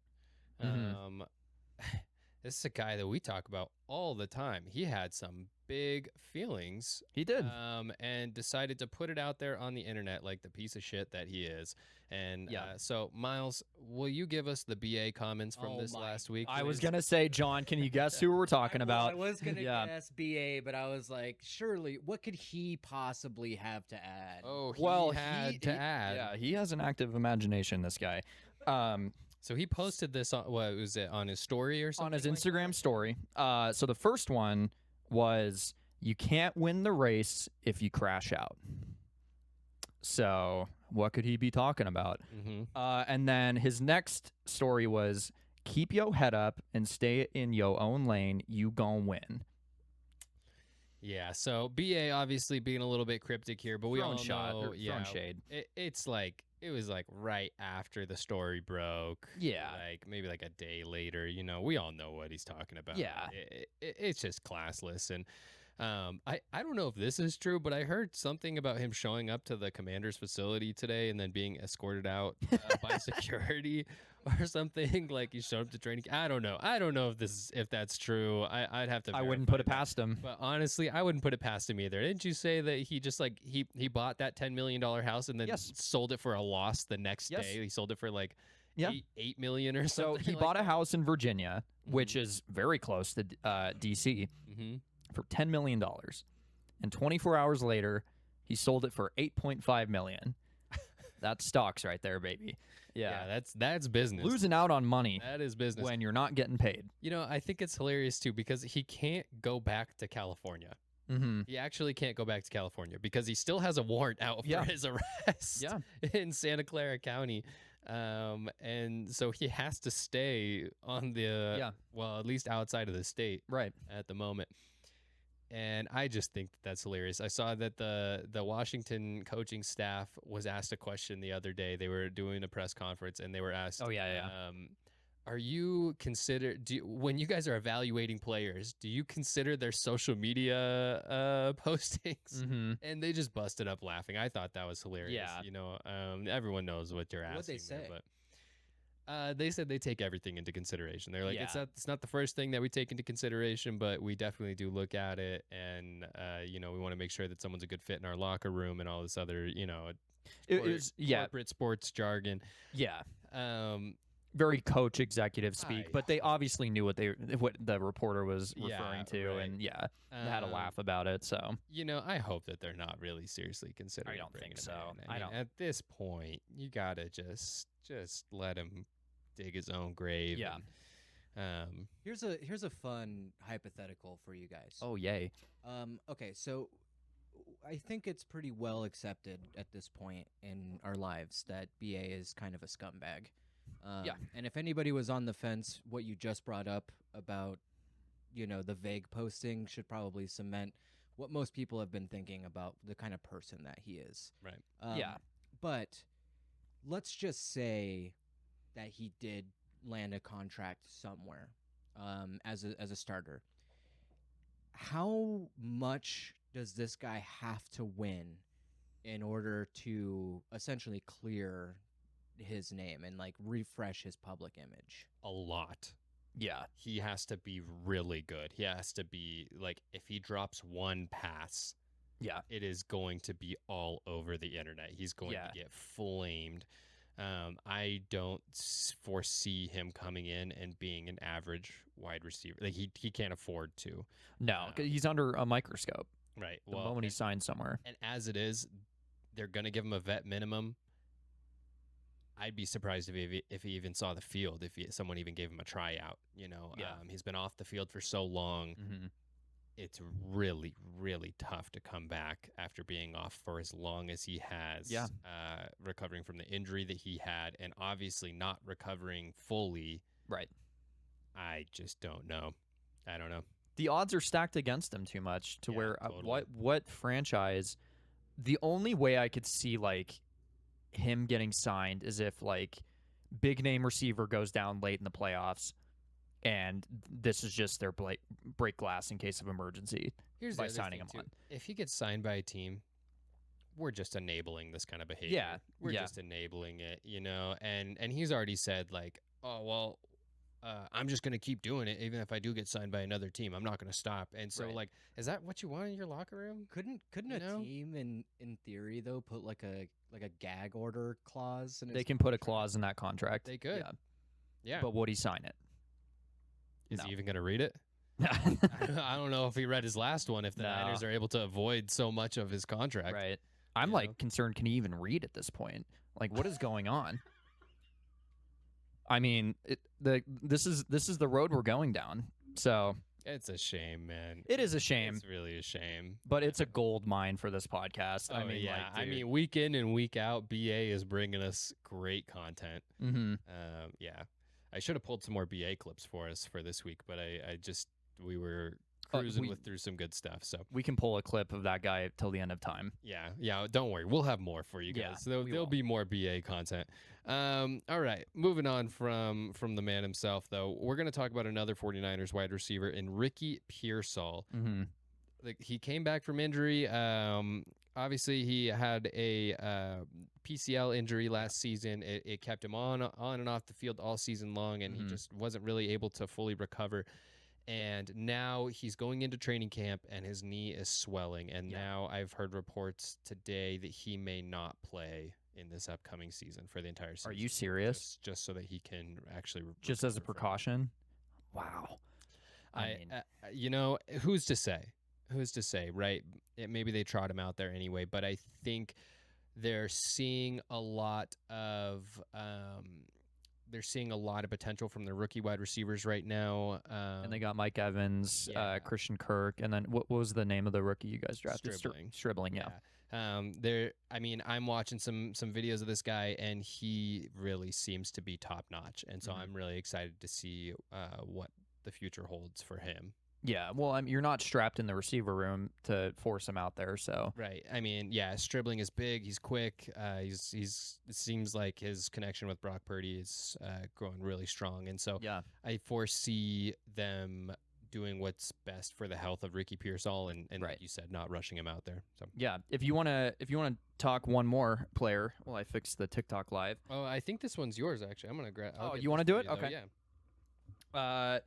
This is a guy that we talk about all the time. He had some big feelings. He did. And decided to put it out there on the internet like the piece of shit that he is. And so, Miles, will you give us the BA comments from this last week? I was going to say, John, can you guess who we're talking about? I was going to guess BA, but I was like, surely, what could he possibly have to add? Oh, he had to add. Yeah, he has an active imagination, this guy. So he posted this on what was it on his story or something? On his like Instagram that? story. So the first one was, you can't win the race if you crash out. So what could he be talking about? Mm-hmm. And then his next story was, keep your head up and stay in your own lane. You gon' win. Yeah, so BA obviously being a little bit cryptic here, but we Throwing all shot, know, or yeah, throwing shade. It's like it was like right after the story broke. Yeah. like maybe like a day later. We all know what he's talking about. Yeah. It's just classless, and I don't know if this is true, but I heard something about him showing up to the commander's facility today and then being escorted out by security or something. Like he showed up to training. I don't know if that's true. I'd have to. I wouldn't put it verify that. past him. But honestly, I wouldn't put it past him either. Didn't you say that he just like he bought that $10 million house and then Yes. sold it for a loss the next Yes. day? He sold it for like Yeah. $8 million or So something. he bought a house in Virginia, which is very close to DC, Mm-hmm. for $10 million. And 24 hours later, he sold it for $8.5 million. That's stocks right there, baby. Yeah. That's business. Losing out on money That is business. when you're not getting paid. I think it's hilarious too because he can't go back to California. Mm-hmm. He actually can't go back to California because he still has a warrant out for Yeah. his arrest Yeah. in Santa Clara County. And so he has to stay on the, well, at least outside of the state Right. at the moment. And I just think that's hilarious. I saw that the Washington coaching staff was asked a question the other day. They were doing a press conference and they were asked, Oh, yeah. are you when you guys are evaluating players, do you consider their social media postings? Mm-hmm. And they just busted up laughing. I thought that was hilarious. Yeah. Everyone knows what you're asking. What'd they there, say? but they said they take everything into consideration. They're like, Yeah. it's not the first thing that we take into consideration, but we definitely do look at it, and we want to make sure that someone's a good fit in our locker room and all this other, It was, corporate sports jargon. Yeah. Um, Very coach executive speak, I- but they obviously knew what the reporter was Yeah, referring to, right. and they had a um, laugh about it. So I hope that they're not really seriously considering. I don't bringing think him so. in. I mean, don't- At this point, you gotta just let him dig his own grave. Yeah. and, Here's a fun hypothetical for you guys. oh yay, Okay, so I think it's pretty well accepted at this point in our lives that BA is kind of a scumbag. Yeah. And if anybody was on the fence, what you just brought up about, the vague posting should probably cement what most people have been thinking about the kind of person that he is. Right. Yeah. But let's just say that he did land a contract somewhere as a starter. How much does this guy have to win in order to essentially clear his name and like refresh his public image? A lot. yeah, He has to be really good. He has to be like, if he drops one pass, yeah, it is going to be all over the internet. He's going Yeah. to get flamed. I don't foresee him coming in and being an average wide receiver. Like he can't afford to. no, 'cause he's under a microscope Right. the moment he signs somewhere. and as it is, they're going to give him a vet minimum. I'd be surprised if he even saw the field, if someone even gave him a tryout. Yeah. He's been off the field for so long. Mm-hmm. It's really, really tough to come back after being off for as long as he has. Yeah. Recovering from the injury that he had, and obviously not recovering fully. Right. I just don't know. I don't know. The odds are stacked against him too much to Yeah, where totally. what franchise? The only way I could see like him getting signed is if like big name receiver goes down late in the playoffs, and this is just their break glass in case of emergency. Here's By the other signing thing, him on. too. If he gets signed by a team, we're just enabling this kind of behavior. Yeah, We're yeah. just enabling it, and he's already said like, oh well, I'm just gonna keep doing it even if I do get signed by another team. I'm not gonna stop. And so Right. like, is that what you want in your locker room? Couldn't You a know? team in theory though put like a gag order clause in They his can put a contract? clause in that contract. They could. Yeah. Yeah. But would he sign it? Is no. he even gonna read it? I don't know if he read his last one. If the No. Niners are able to avoid so much of his contract, Right. I'm You like know? concerned. Can he even read at this point? Like, what is going on? I mean, this is the road we're going down. So It's a shame, man. it is a shame, It's really a shame. but it's a gold mine for this podcast. Oh, I mean, yeah. like, dude. Week in and week out, BA is bringing us great content. Mm-hmm. Yeah. I should have pulled some more BA clips for us for this week, but we were cruising through some good stuff. So we can pull a clip of that guy till the end of time. yeah. Don't worry, we'll have more for you guys. Yeah, There'll be more BA content. All right, moving on from the man himself, though, we're gonna talk about another 49ers wide receiver in Ricky Pearsall. Mm-hmm. He came back from injury. Obviously, he had a PCL injury last season. It kept him on and off the field all season long, and he just wasn't really able to fully recover. And now he's going into training camp, and his knee is swelling. And now I've heard reports today that he may not play in this upcoming season for the entire season. Are you serious? Just so that he can actually just as a recover from it. precaution? Wow. I mean, Who's to say? Who's to say, right? Maybe they trot him out there anyway, but I think they're seeing a lot of potential from the rookie wide receivers right now. and they got Mike Evans, Christian Kirk, and then what was the name of the rookie you guys drafted? Stribling, yeah. I'm watching some videos of this guy, and he really seems to be top notch, and so I'm really excited to see what the future holds for him. Yeah, well, you're not strapped in the receiver room to force him out there, so right. I mean, yeah, Stribling is big. He's quick. It seems like his connection with Brock Purdy is growing really strong, and so I foresee them doing what's best for the health of Ricky Pearsall, and like you said, not rushing him out there. So yeah, if you wanna talk one more player, well, I fixed the TikTok live. Oh, I think this one's yours actually. I'm gonna grab. Oh, you want to do it? Okay. Yeah.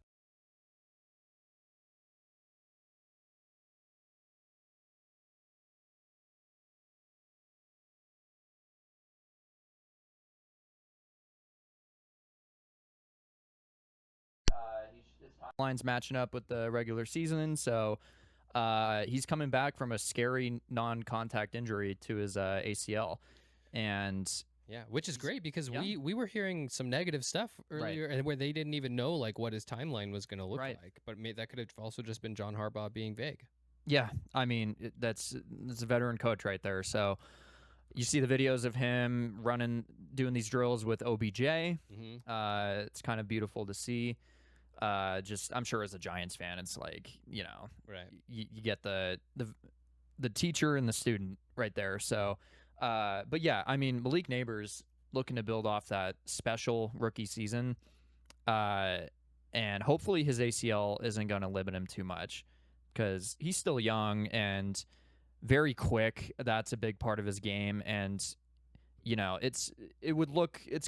His timeline's matching up with the regular season, so he's coming back from a scary non-contact injury to his ACL, and which is great because we were hearing some negative stuff earlier, and where they didn't even know like what his timeline was going to look like, but that could have also just been John Harbaugh being vague. Yeah, I mean that's a veteran coach right there, so. You see the videos of him doing these drills with OBJ. Mm-hmm. It's kind of beautiful to see. I'm sure as a Giants fan, it's like, you get the teacher and the student right there. So, but yeah, I mean, Malik Neighbors looking to build off that special rookie season, and hopefully his ACL isn't going to limit him too much because he's still young and very quick. That's a big part of his game, and it's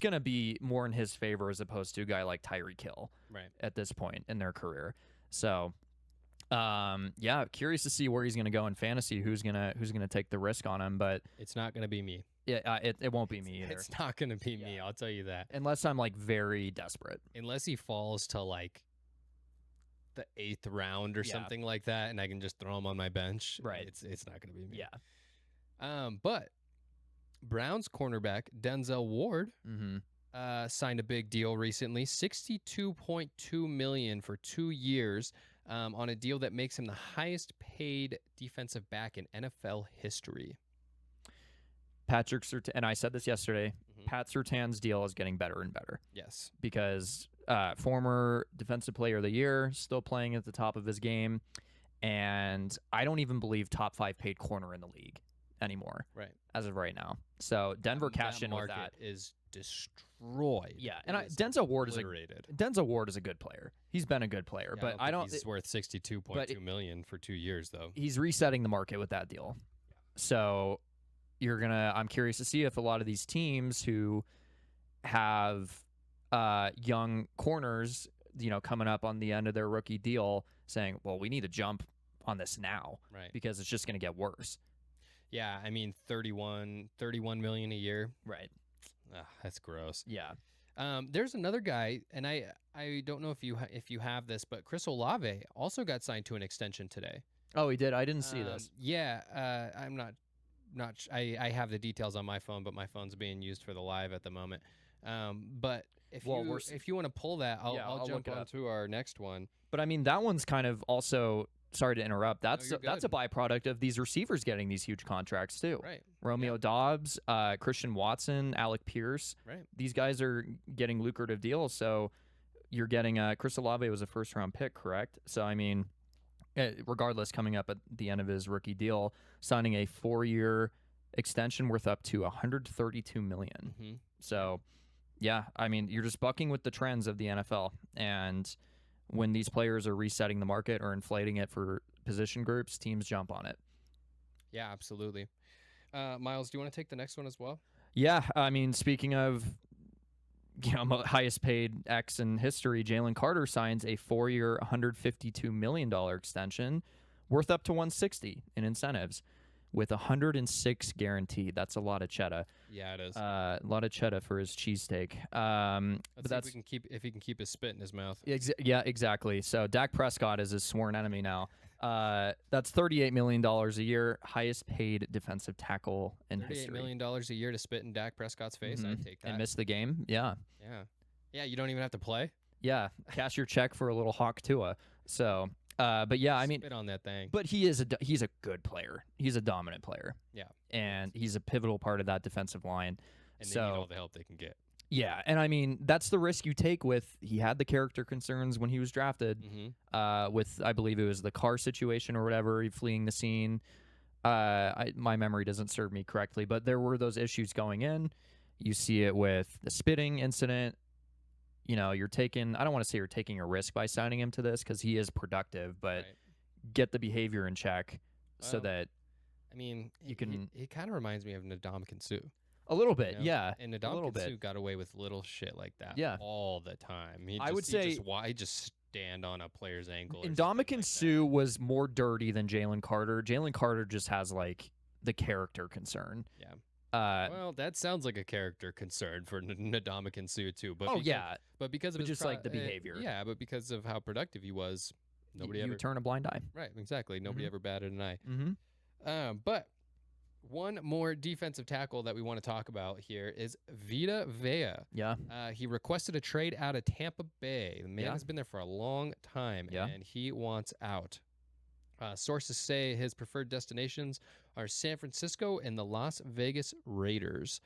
going to be more in his favor as opposed to a guy like Tyreek Hill at this point in their career. So curious to see where he's going to go in fantasy, who's going to take the risk on him, but it's not going to be me. Yeah, it won't be me either. It's not going to be me, I'll tell you that. Unless I'm like very desperate. Unless he falls to like the 8th round or something like that, and I can just throw him on my bench. Right. It's not going to be me. Yeah. But Browns cornerback Denzel Ward signed a big deal recently, $62.2 million for 2 years, on a deal that makes him the highest paid defensive back in NFL history. Patrick Surtain, and I said this yesterday, Pat Surtain's deal is getting better and better. Yes. Because former Defensive Player of the Year, still playing at the top of his game, and I don't even believe top 5 paid corner in the league anymore. Right. As of right now. So Denver cashed in with that. Is destroyed. Yeah, and Denzel Ward is a good player. He's been a good player, but I don't. He's worth $62.2 million for 2 years, though. He's resetting the market with that deal. So I'm curious to see if a lot of these teams who have young corners, coming up on the end of their rookie deal, saying, "Well, we need to jump on this now, right? Because it's just going to get worse." Yeah, I mean, 31 million a year. Right. That's gross. Yeah. There's another guy, and I don't know if you have this, but Chris Olave also got signed to an extension today. Oh, he did? I didn't see this. Yeah, I'm not I have the details on my phone, but my phone's being used for the live at the moment. But if Well, if you want to pull that, Yeah, I'll I'll jump look it on up. to our next one. But I mean, that one's kind of also. Sorry to interrupt. That's you're that's a good. byproduct of these receivers getting these huge contracts too. Right. Romeo Dobbs, Christian Watson, Alec Pierce. Right. These guys are getting lucrative deals. So you're getting Chris Olave was a first-round pick, correct? So I mean, regardless, coming up at the end of his rookie deal, signing a 4-year extension worth up to $132 million. Mm-hmm. So, yeah, I mean, you're just bucking with the trends of the NFL, and when these players are resetting the market or inflating it for position groups, teams jump on it. Yeah, absolutely. Miles, do you want to take the next one as well? Yeah, I mean, speaking of highest paid X in history, Jalen Carter signs a 4-year, $152 million extension worth up to $160 in incentives with $106 guaranteed. That's a lot of cheddar. Yeah, it is. A lot of cheddar for his cheesesteak. Let's But see if he can keep his spit in his mouth. yeah, exactly. So Dak Prescott is his sworn enemy now. That's $38 million a year, highest paid defensive tackle in history. $38 million a year to spit in Dak Prescott's face. Mhm. I'd take that. And miss the game. Yeah. Yeah, you don't even have to play. Yeah. Cash your check for a little Hawk Tua. So, but yeah, I mean, spit on that thing. but he's a good player. He's a dominant player. Yeah. And he's a pivotal part of that defensive line. And they so, need all the help they can get. yeah, and I mean that's the risk you take with. He had the character concerns when he was drafted. Mm-hmm. With I believe it was the car situation or whatever, he fleeing the scene. My memory doesn't serve me correctly, but there were those issues going in. You see it with the spitting incident. You know, you're taking. I don't want to say you're taking a risk by signing him to this because he is productive, but Right. get the behavior in check so Well, that I mean, you can- He kind of reminds me of Ndamukong Suh. a little bit, You know? yeah, And a little Ndamukong bit. Suh got away with little shit like that. Yeah. All the time. I would say- he just stand on a player's ankle. And Ndamukong Suh was more dirty than Jalen Carter. Jalen Carter just has like the character concern. Yeah. Well, that sounds like a character concern for Ndamukong Suh too. But oh because, yeah, but because of but his just like the behavior. yeah, but because of how productive he was, nobody you ever turn a blind eye. right exactly. Nobody Mhm. ever batted an eye. Mm-hmm. But one more defensive tackle that we want to talk about here is Vita Vea. Yeah. He requested a trade out of Tampa Bay. The man Yeah. has been there for a long time, Yeah. and he wants out. Sources say his preferred destinations are San Francisco and the Las Vegas Raiders.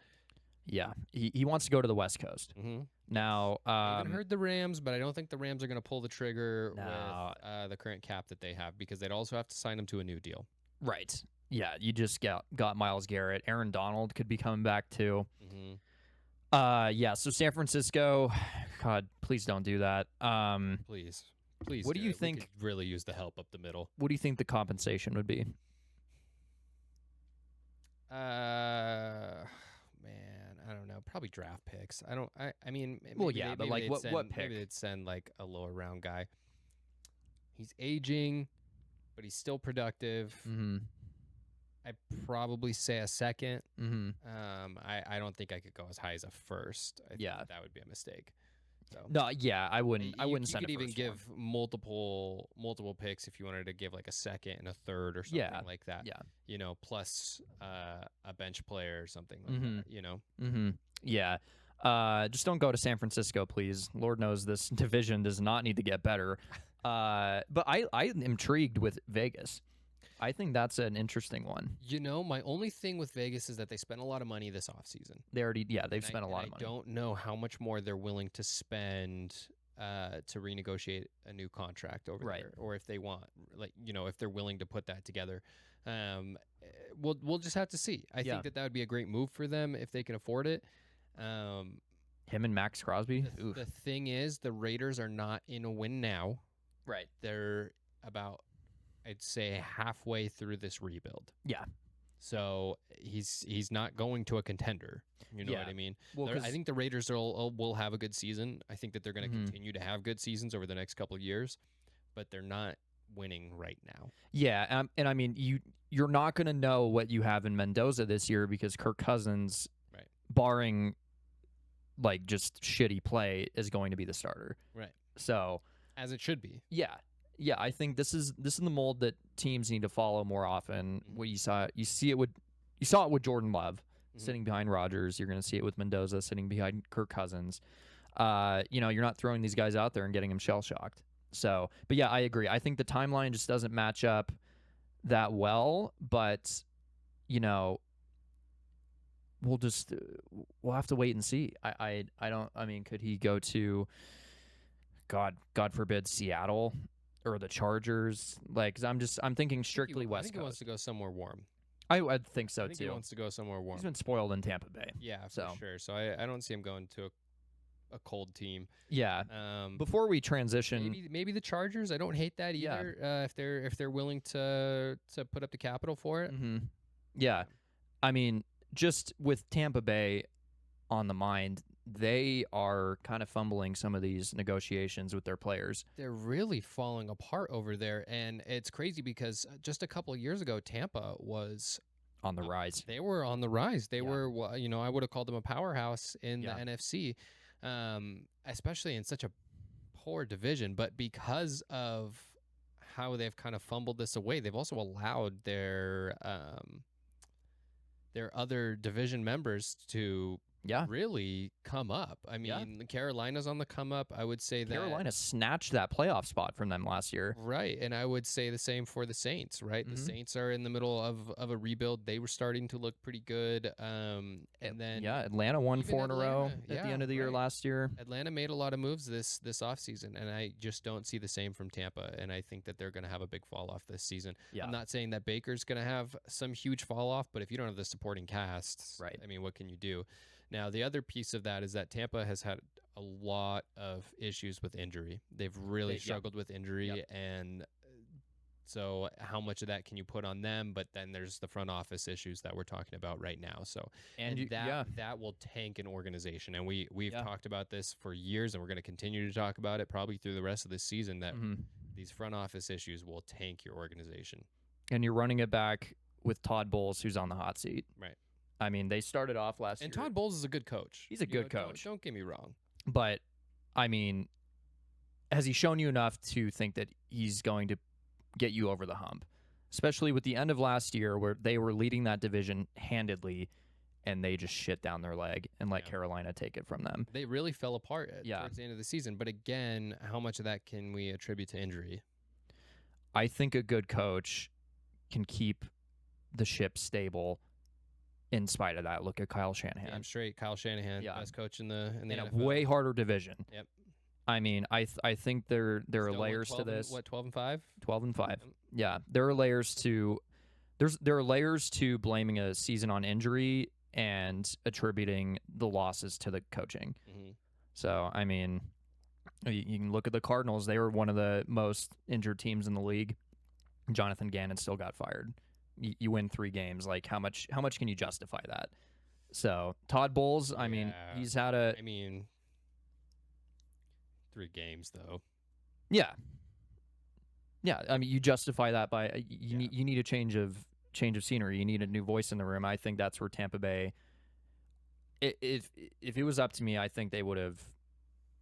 Yeah. He wants to go to the West Coast. Mm-hmm. Now, I haven't heard the Rams, but I don't think the Rams are going to pull the trigger No. with the current cap that they have because they'd also have to sign him to a new deal. right. Yeah, you just got Myles Garrett. Aaron Donald could be coming back too. Mm-hmm. Yeah, so San Francisco, God, please don't do that. Please. Please. What do you Garrett, we think- could really use the help up the middle. What do you think the compensation would be? Man, I don't know. Probably draft picks. I mean, Well, maybe yeah, they- but, maybe like, they'd what send, pick? Maybe they'd send like a lower round guy. He's aging, but he's still productive. Mm-hmm. I'd probably say a second. Mm-hmm. I don't think I could go as high as a first. I Yeah. think that would be a mistake. So No, yeah, I wouldn't. I wouldn't You send could a even first give for multiple picks if you wanted to give like a second and a third or something Yeah, like that. yeah. You know, plus a bench player or something like Mhm. that. You know. Mm-hmm. Yeah. Just don't go to San Francisco, please. Lord knows this division does not need to get better. But I am intrigued with Vegas. I think that's an interesting one. You know, my only thing with Vegas is that they spent a lot of money this offseason. They've spent a lot of money. I don't know how much more they're willing to spend to renegotiate a new contract over Right. there, or if they want, like, you know, if they're willing to put that together. We'll just have to see. I Yeah. think that would be a great move for them if they can afford it. Him and Max Crosby. Oof. The thing is, the Raiders are not in a win now. Right. They're about, I'd say, halfway through this rebuild. Yeah. So he's not going to a contender. You know what Yeah. I mean? Well, I think the Raiders will have a good season. I think that they're going to Mhm. continue to have good seasons over the next couple of years, but they're not winning right now. Yeah, and I mean you're not going to know what you have in Mendoza this year because Kirk Cousins, Right. barring like just shitty play, is going to be the starter. Right. So As it should be. yeah, I think this is the mold that teams need to follow more often. Mhm. What you saw it with Jordan Love. sitting behind Rodgers. You're going to see it with Mendoza sitting behind Kirk Cousins. You're not throwing these guys out there and getting them shell-shocked. So, but yeah, I agree. I think the timeline just doesn't match up that well, but, we'll have to wait and see. Could he go to, God forbid, Seattle or the Chargers? Like, 'cause I'm thinking strictly West I think Coast. he wants to go somewhere warm. I'd think so I think too. he wants to go somewhere warm. He's been spoiled in Tampa Bay. Yeah, for so. sure. So I don't see him going to a cold team. Yeah. Before we transition, maybe the Chargers. I don't hate that either. If they're willing to put up the capital for it. Mm-hmm. Yeah. I mean, just with Tampa Bay on the mind, they are kind of fumbling some of these negotiations with their players. They're really falling apart over there, and it's crazy because just a couple of years ago, Tampa was on the rise. They were on the rise. They were, I would have called them a powerhouse in the NFC, especially in such a poor division. But because of how they've kind of fumbled this away, they've also allowed their other division members to really come up. I mean, Carolina's on the come up. I would say that Carolina snatched that playoff spot from them last year. Right, and I would say the same for the Saints, right? The Saints are in the middle of a rebuild. They were starting to look pretty good. And then Atlanta won 4 in a row at the end of the year last year. Atlanta made a lot of moves this offseason, and I just don't see the same from Tampa, and I think that they're going to have a big fall off this season. I'm not saying that Baker's going to have some huge fall off, but if you don't have the supporting cast, right. I mean, what can you do? Now, the other piece of that is that Tampa has had a lot of issues with injury. They've really struggled with injury, and so how much of that can you put on them? But then there's the front office issues that we're talking about right now. So that will tank an organization, and we've talked about this for years, and we're going to continue to talk about it probably through the rest of this season, that these front office issues will tank your organization. And you're running it back with Todd Bowles, who's on the hot seat. Right. I mean, they started off last year. And Todd Bowles is a good coach. He's a good coach. Don't get me wrong. But, I mean, has he shown you enough to think that he's going to get you over the hump? Especially with the end of last year where they were leading that division handedly and they just shit down their leg and let Carolina take it from them. They really fell apart towards the end of the season. But again, how much of that can we attribute to injury? I think a good coach can keep the ship stable in spite of that. Look at Kyle Shanahan. Damn straight. Kyle Shanahan, best coach in the NFL. A way harder division. Yep. I mean, I think there are layers to this. 12-5? 12-5. Yeah. There are layers to blaming a season on injury and attributing the losses to the coaching. So, I mean, you can look at the Cardinals. They were one of the most injured teams in the league. Jonathan Gannon still got fired. You win 3 games. Like, how much can you justify that? So Todd Bowles, I mean, he's had 3 games though. Yeah. I mean, you justify that by you need a change of scenery. You need a new voice in the room. I think that's where Tampa Bay. If it was up to me, I think they would have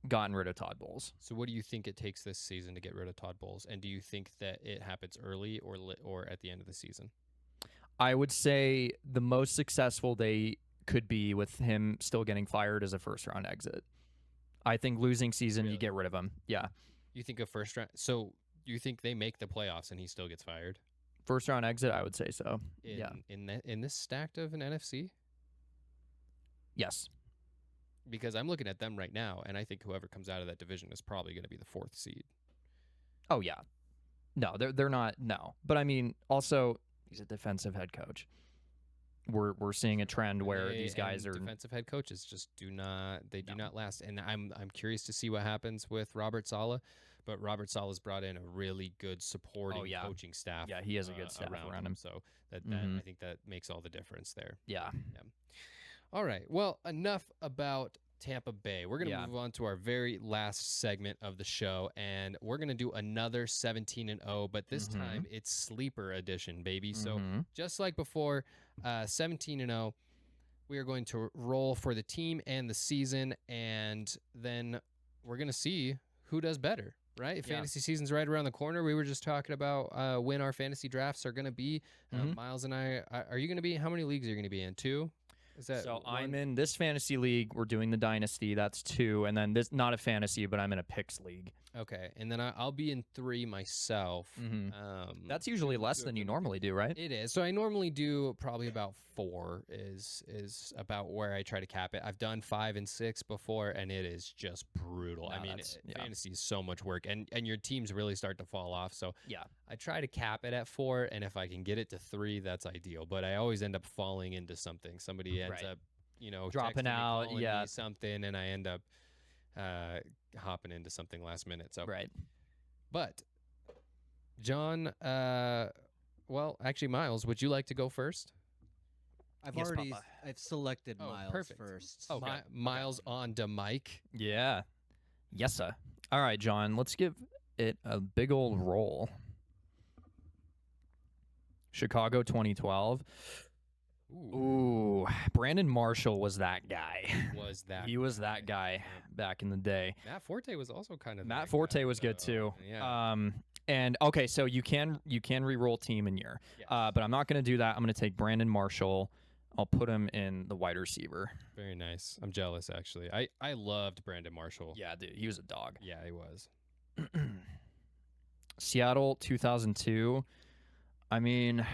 gotten rid of Todd Bowles. So what do you think it takes this season to get rid of Todd Bowles? And do you think that it happens early or at the end of the season? I would say the most successful they could be with him still getting fired is a first-round exit. I think losing season, you get rid of him. Yeah. You think a first round? So you think they make the playoffs and he still gets fired? First-round exit, I would say so. In this stacked of an NFC? Yes. Because I'm looking at them right now, and I think whoever comes out of that division is probably going to be the 4th seed. Oh, yeah. No, they're not. No. But, I mean, also, he's a defensive head coach. We're seeing a trend where these guys are defensive head coaches just do not last. And I'm curious to see what happens with Robert Saleh, but Robert Saleh's brought in a really good supporting coaching staff. Yeah, he has a good staff around him. So that I think that makes all the difference there. Yeah. All right. Well, enough about Tampa Bay. We're going to move on to our very last segment of the show, and we're going to do another 17-0, but this time it's sleeper edition, baby. So just like before, 17-0, we are going to roll for the team and the season, and then we're going to see who does better, right? Fantasy season's right around the corner. We were just talking about when our fantasy drafts are going to be. Miles and I, are you going to be, how many leagues are you going to be in? 2? Is that So one- I'm in this fantasy league. We're doing the dynasty. That's 2, and then this not a fantasy, but I'm in a picks league. Okay, and then I'll be in 3 myself. Mhm. That's usually less than you normally do, right? It is. So I normally do probably about 4 is about where I try to cap it. I've done 5 and 6 before, and it is just brutal. No, I mean, that's- yeah. fantasy is so much work, and your teams really start to fall off. So Yeah. I try to cap it at 4, and if I can get it to 3, that's ideal. But I always end up falling into something. Somebody ends Right. up, Dropping texting me, out, calling yeah. me something, and I end up hopping into something last minute. So Right. but John, well, actually, Miles, would you like to go first? I've Yes, already Papa. I've selected Oh, Miles perfect. first. Oh, Miles on the mic. Yeah. Yes, sir. All right, John. Let's give it a big old roll. Chicago 2012. Ooh, Brandon Marshall was that guy. Was that He was that guy back in the day. Matt Forte was also kind of Matt that Forte guy, was good so, too. Yeah. And okay, so you can re-roll team and year, Yes. but I'm not going to do that. I'm going to take Brandon Marshall. I'll put him in the wide receiver. Very nice. I'm jealous, actually. I loved Brandon Marshall. Yeah, dude, he was a dog. Yeah, he was. Seattle 2002. I mean,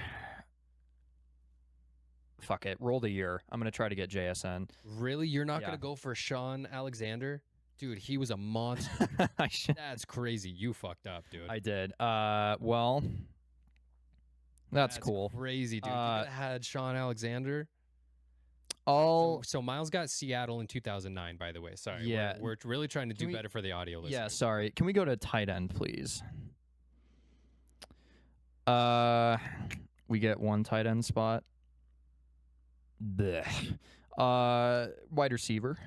fuck it. Roll the year. I'm going to try to get JSN. Really? You're not Yeah. going to go for Sean Alexander? Dude, he was a monster. I should. That's crazy. You fucked up, dude. I did. Well, that's cool. Crazy, dude. You could have had Sean Alexander. All So Miles got Seattle in 2009, by the way. Sorry. Yeah. We're really trying to do we- better for the audio listeners. yeah. Sorry. Can we go to tight end, please? We get 1 tight end spot. Blech. Wide receiver.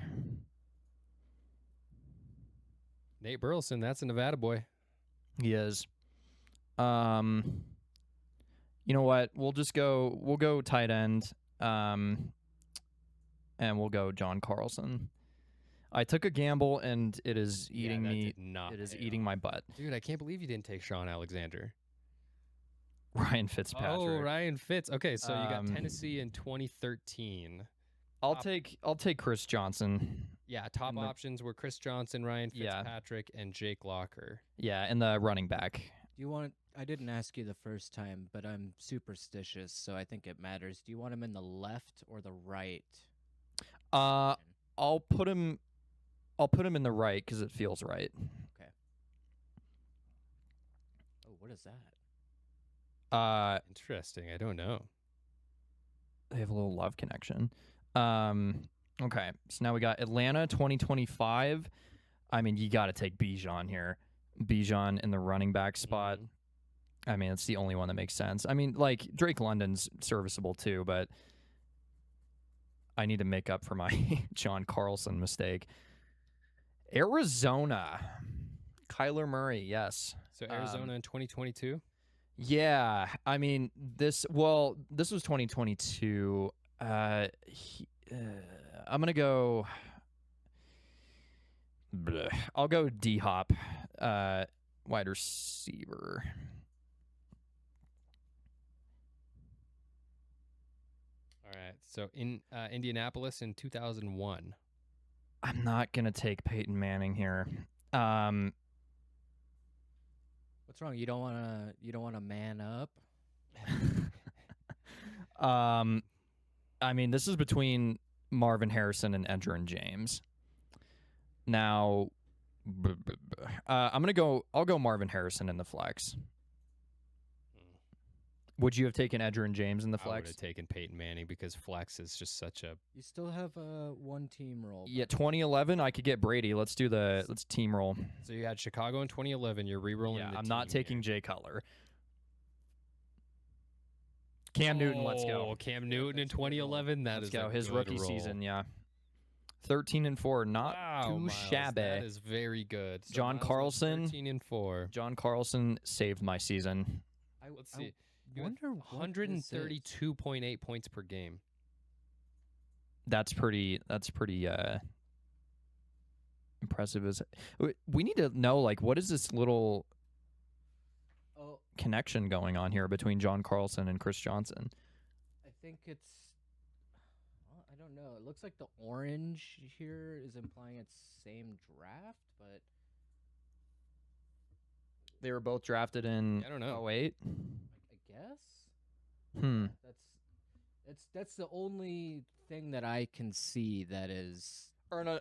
Nate Burleson, that's a Nevada boy. He is. You know what? We'll go tight end. And we'll go John Carlson. I took a gamble and it is eating that me. did not It is pay eating off. my butt. Dude, I can't believe you didn't take Sean Alexander. Ryan Fitzpatrick. Oh, Ryan Fitz. Okay, so you got Um, Tennessee in 2013. I'll take Chris Johnson. Yeah, top and the- options were Chris Johnson, Ryan Yeah. Fitzpatrick, and Jake Locker. Yeah, and the running back. Do you want? I didn't ask you the first time, but I'm superstitious, so I think it matters. Do you want him in the left or the right? I'll put him in the right because it feels right. Oh, what is that? Interesting. I don't know. They have a little love connection. Okay, so now we got Atlanta 2025. I mean, you got to take Bijan here. Bijan in the running back spot. Mhm. I mean, it's the only one that makes sense. I mean, like Drake London's serviceable too, but I need to make up for my John Carlson mistake. Arizona, Kyler Murray, yes. So Arizona in 2022. Yeah, I mean this was 2022. I'm gonna go. Bleh. I'll go D Hop, wide receiver. All right. So in Indianapolis in 2001. I'm not gonna take Peyton Manning here. What's wrong? You don't want to man up? I mean, this is between Marvin Harrison and Edgerrin James. Now, I'll go Marvin Harrison in the flex. Would you have taken Edgerrin James in the I would flex? have taken Peyton Manning because flex is just such a. You still have a one team roll. Yeah, 2011. I could get Brady. Let's team roll. So you had Chicago in 2011. You're re-rolling. Yeah, the I'm not team taking here. Jay Cutler. Cam Newton, let's go. Oh, Cam Newton in 2011. That Let's is go. a His good rookie roll. season, yeah. 13-4, not Wow, too Miles, shabby. That is very good. So John Miles went Carlson. 13-4. John Carlson saved my season. Let's see. You had Wonder what this is. 132.8 points per game. That's pretty impressive. We need to know, like, what is this little Oh, connection going on here between John Carlson and Chris Johnson? I think it's. Well, I don't don't know. It looks like the orange here is implying it's same draft, but They were both drafted in I don't know. 08. I guess Hmm. that's the only thing that I can see that is Or no,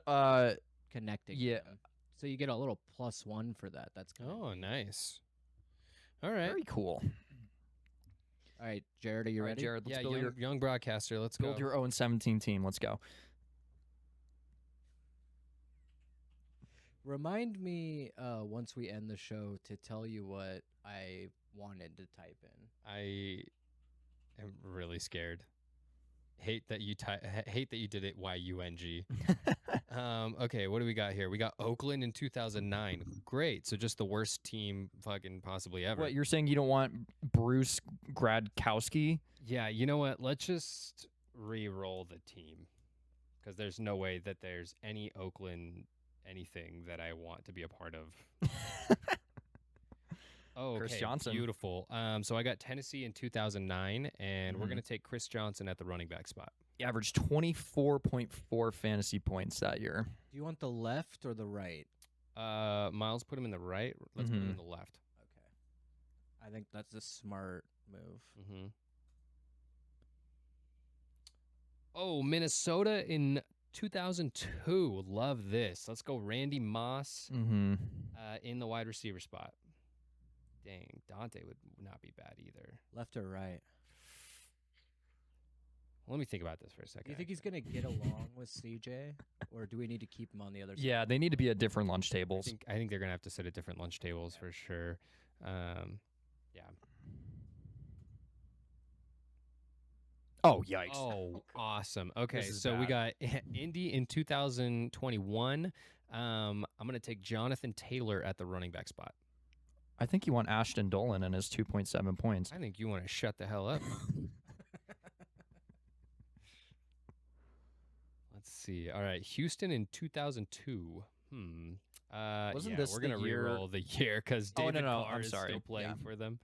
connecting. Yeah. them. So you get a little +1 for that. That's kind of Oh, nice. All right. very cool. All right, Jared, are you All right, ready? Jared, let's Yeah, build young broadcaster. Let's go. your own 17 team. Let's go. Remind me once we end the show to tell you what I wanted to type in. I am really scared. Hate that you did it YUNG. Okay, what do we got here? We got Oakland in 2009. Great. So just the worst team fucking possibly ever. What, you're saying you don't want Bruce Gradkowski? Yeah, you know what? Let's just re-roll the team because there's no way that there's any Oakland anything that I want to be a part of. Oh, Chris okay, Johnson. beautiful. So I got Tennessee in 2009, and we're Mhm. gonna take Chris Johnson at the running back spot. He averaged 24.4 fantasy points that year. Do you want the left or the right? Miles put him in the right. Let's put him in Mhm. the left. Okay. I think that's a smart move. Mm-hmm. Oh, Minnesota in 2002. Love this. Let's go Randy Moss Mm-hmm. in the wide receiver spot. Dang, Dante would not be bad either. Left or right? Let me think about this for a second. Do you think he's gonna get along with CJ, or do we need to keep him on the other side? Yeah, they need to be at different lunch tables. I think they're gonna have to sit at different lunch tables for sure. Yeah. Oh, yikes. Oh, awesome. Okay, This is so we got bad. Indy in 2021. I'm gonna take Jonathan Taylor at the running back spot. I think you want Ashton Dolan and his 2.7 points. I think you want to shut the hell up. Let's see. All right, Houston in 2002. Wasn't yeah, this we're the gonna year- re-roll the year because Oh, no, David no, Carr I'm is sorry. still playing Yeah. for them.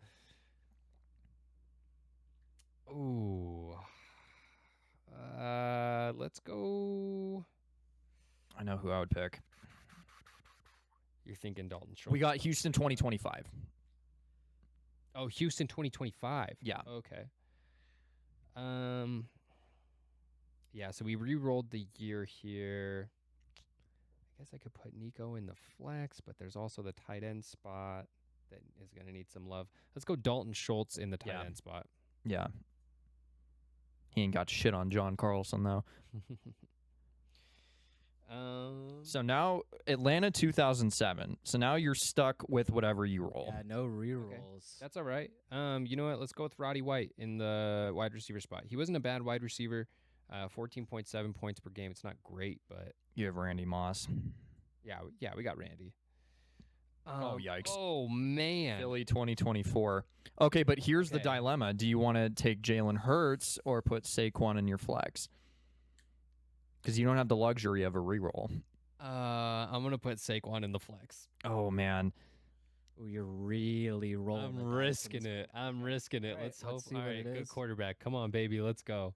Ooh. Let's go. I know who I would pick. You're thinking Dalton Schultz. We got Houston 2025. Oh, Houston 2025. Yeah. Okay. Yeah, so we re-rolled the year here. I guess I could put Nico in the flex, but there's also the tight end spot that is going to need some love. Let's go Dalton Schultz in the tight end spot. Yeah. He ain't got shit on John Carlson, though. So now Atlanta 2007. So now you're stuck with whatever you roll. Yeah, no rerolls. That's all right. You know what? Let's go with Roddy White in the wide receiver spot. He wasn't a bad wide receiver. 14.7 points per game. It's not great, but You have Randy Moss. yeah, we got Randy. Oh, yikes. Oh, man. Philly 2024. Okay, but here's the Okay. dilemma. Do you want to take Jalen Hurts or put Saquon in your flex? Because you don't have the luxury of a reroll. I'm going to put Saquon in the flex. Oh, man. Ooh, you're really rolling. the I'm dice in risking this it. one. I'm risking it. All right, Let's hope. let's see All what right, it good is. quarterback. Come on, baby. Let's go.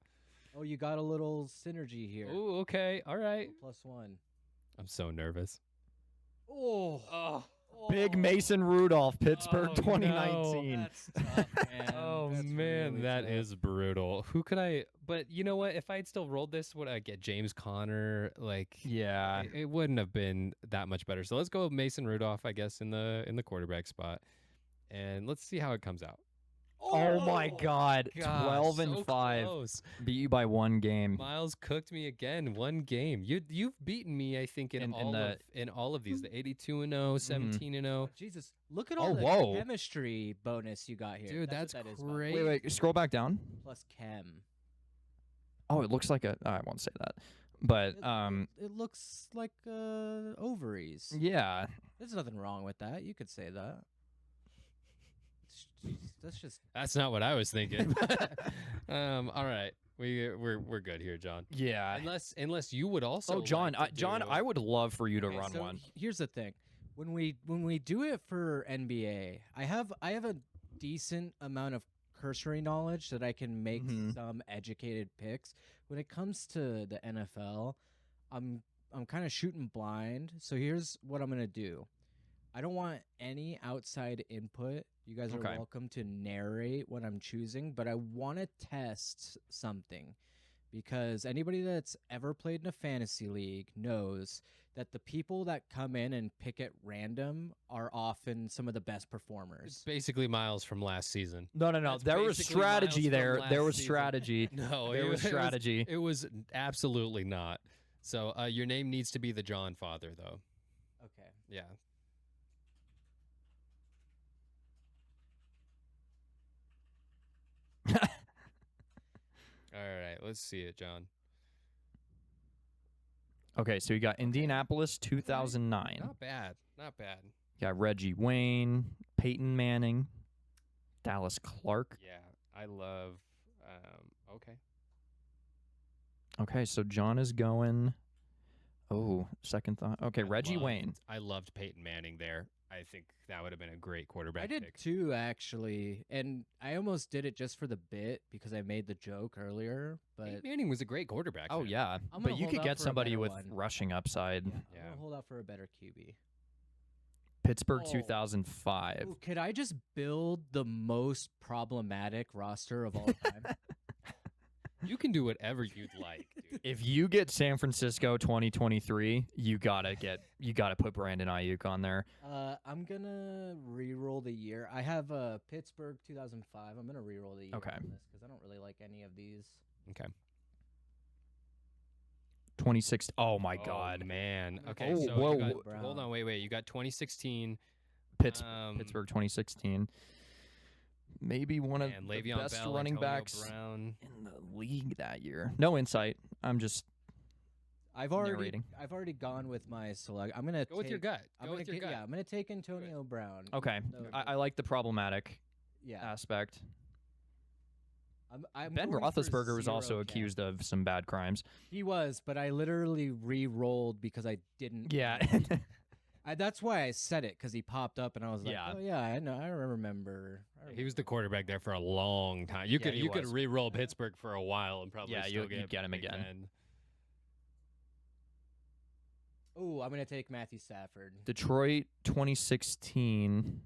Oh, you got a little synergy here. Ooh, okay. All right. +1. I'm so nervous. Oh, Oh. Big Mason Rudolph, Pittsburgh Oh, 2019. no. that's tough, man. Oh That's man, really that tough. is brutal. Who could I? But you know what? If I had still rolled this, would I get James Conner? Like, Yeah. it wouldn't have been that much better. So let's go with Mason Rudolph, I guess, in the quarterback spot, and let's see how it comes out. Oh, my God. Gosh, 12 and so 5. close. Beat you by 1 game. Miles cooked me again. One game. You've beaten me, I think, in all of these. The 82-0, 17-0. Oh, Jesus, look at all Oh, the whoa. chemistry bonus you got here. Dude, that's what that is, by the way. great. Wait, scroll back down. Plus chem. Oh, it looks like a. I won't say that. But, It looks like ovaries. yeah. There's nothing wrong with that. You could say that. That's just That's not what I was thinking. All right, we're good here, John. Yeah. Unless you would also. Oh, John, like to John, do- I would love for you to Okay, run so one. Here's the thing: when we do it for NBA, I have a decent amount of cursory knowledge that I can make Mhm. some educated picks. when it comes to the NFL, I'm kind of shooting blind. So here's what I'm gonna do. I don't want any outside input. You guys are Okay. welcome to narrate what I'm choosing, but I want to test something because anybody that's ever played in a fantasy league knows that the people that come in and pick at random are often some of the best It's performers. basically Miles from last season. No. That's There was basically Miles strategy from there. last There was season. strategy. No, There was strategy. It was absolutely not. So your name needs to be the John Father, though. Okay. Yeah. All right, let's see it, John. Okay, so you got Indianapolis 2009. Not bad. Not bad. You got Reggie Wayne, Peyton Manning, Dallas Clark. Yeah, I love. Okay. Okay, so John is going. Oh, second thought. Okay, Reggie Wayne. I loved Peyton Manning there. I think that would have been a great quarterback I did pick. too, actually, and I almost did it just for the bit because I made the joke earlier. But Peyton Manning was a great quarterback. Oh man. yeah, I'm but gonna you hold could out get for a somebody better with one. rushing upside. I'm Yeah. gonna hold out for a better QB. Pittsburgh Oh. 2005. Ooh, could I just build the most problematic roster of all time? You can do whatever you'd like, dude. If you get San Francisco 2023, you gotta put Brandon Ayuk on there. I'm gonna re-roll the year. I have Pittsburgh 2005. I'm gonna re-roll the year Okay. on this because I don't really like any of these. Okay. 26. Oh my Oh, God, man. I'm Okay, Oh, so whoa. you got, Brown. hold on, wait. You got 2016. Pittsburgh 2016. Maybe one of and the Le'Veon best Bell, running Antonio backs Brown. in the league that year. No insight. I'm just I've narrating. already gone with my select. I'm gonna Go with your gut. I'm Go gonna with your get, gut. yeah. I'm gonna take Antonio Brown. Okay. So, I like the problematic yeah. aspect. I'm Ben going for Roethlisberger was also 0 accused of some bad crimes. He was, but I literally re-rolled because I didn't. Yeah. That's why I said it because he popped up and I was like, Yeah. oh yeah, I know, I remember. He was the quarterback there for a long time. You Yeah, he could was. re-roll Pittsburgh for a while and probably Yeah, still you'd get him Big again. Ben. Oh, I'm gonna take Matthew Stafford. Detroit 2016.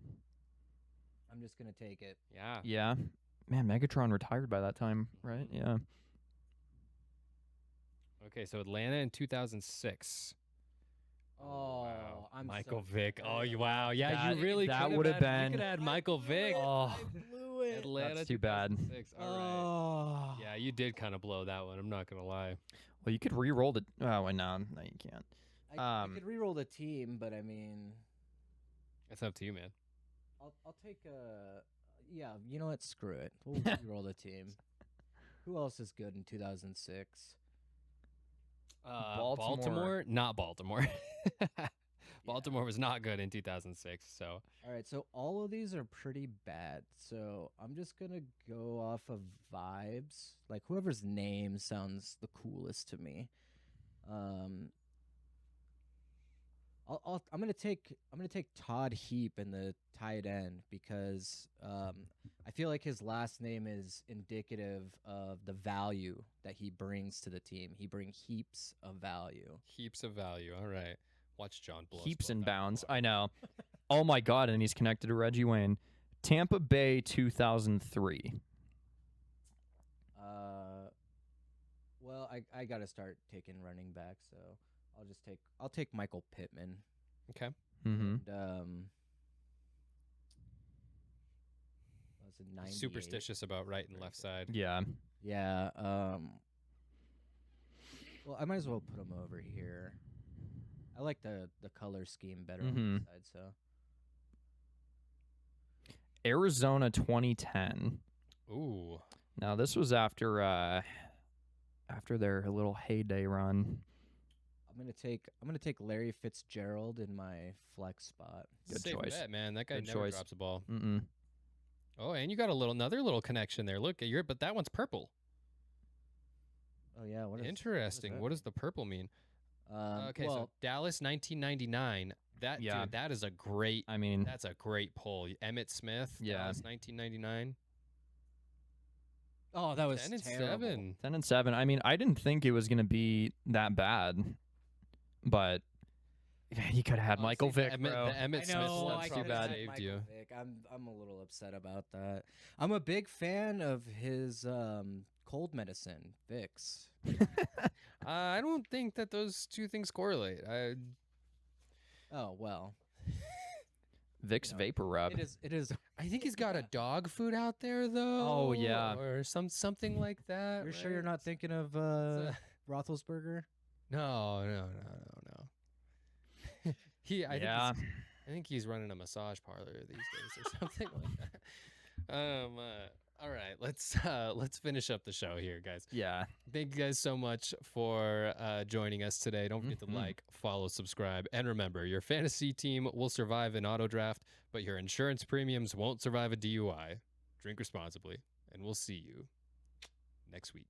I'm just gonna take it. Yeah. Yeah. Man, Megatron retired by that time, right? Yeah. Okay, so Atlanta in 2006. Oh, wow. I'm Michael so Vick. Oh, wow. Yeah, That- you really that could would've have been- You could add Michael Vick. Oh, blew it. Atlanta. That's too bad. 2006. All right. Oh, Yeah, you did kind of blow that one. I'm not gonna lie. well, you could re-roll the. Oh, wait, no, you can't. I could re-roll the team, but I mean, It's up to you, man. I'll take yeah. You know what? Screw it. We'll re-roll the team. Who else is good in 2006? Baltimore, not Baltimore. Baltimore was not good in 2006. So All right, so all of these are pretty bad. So I'm just gonna go off of vibes. Like whoever's name sounds the coolest to me. I'm gonna take Todd Heap in the tight end because I feel like his last name is indicative of the value that he brings to the team. He brings heaps of value. heaps of value. All right, watch John blow. us Heaps both and out of the bounds. water. I know. Oh my God, and he's connected to Reggie Wayne. Tampa Bay 2003. Well, I gotta start taking running back, so I'll take Michael Pittman. Okay. Mm-hmm. And was it 98? Superstitious about right and left side. Yeah. Yeah. Well, I might as well put him over here. I like the color scheme better on Mhm. this side. So Arizona 2010. Ooh. Now this was after their little heyday run. I'm gonna take Larry Fitzgerald in my flex spot. Good Safe choice. bet, man. That guy Good never choice. drops a ball. Mm-mm. Oh, and you got another little connection there. Look, but that one's purple. Oh yeah, what is Interesting. that What does the purple mean? Okay, well, so Dallas 1999. That Yeah. dude, that is a great. I mean, That's a great pull. Emmett Smith. Yeah. Dallas 1999. Oh, that was 10 and terrible. 7. 10 and 7. I mean, I didn't think it was going to be that bad, but he could have had Michael Honestly, Vick, bro. The Emmett I Smith know, stuff I probably could've had saved Michael you. Vick. I'm a little upset about that. I'm a big fan of his cold medicine, Vicks. I don't think that those two things correlate. Oh well, Vicks know, Vapor Rub. it is. I think he's got a dog food out there though. Oh, yeah. or something like that. You're sure you're right? not thinking of Roethlisberger? No. Yeah. I think he's running a massage parlor these days or something like that. All right, let's finish up the show here, guys. Yeah. Thank you guys so much for joining us today. Don't forget to Mhm. like, follow, subscribe, and remember, your fantasy team will survive an auto draft, but your insurance premiums won't survive a DUI. Drink responsibly, and we'll see you next week.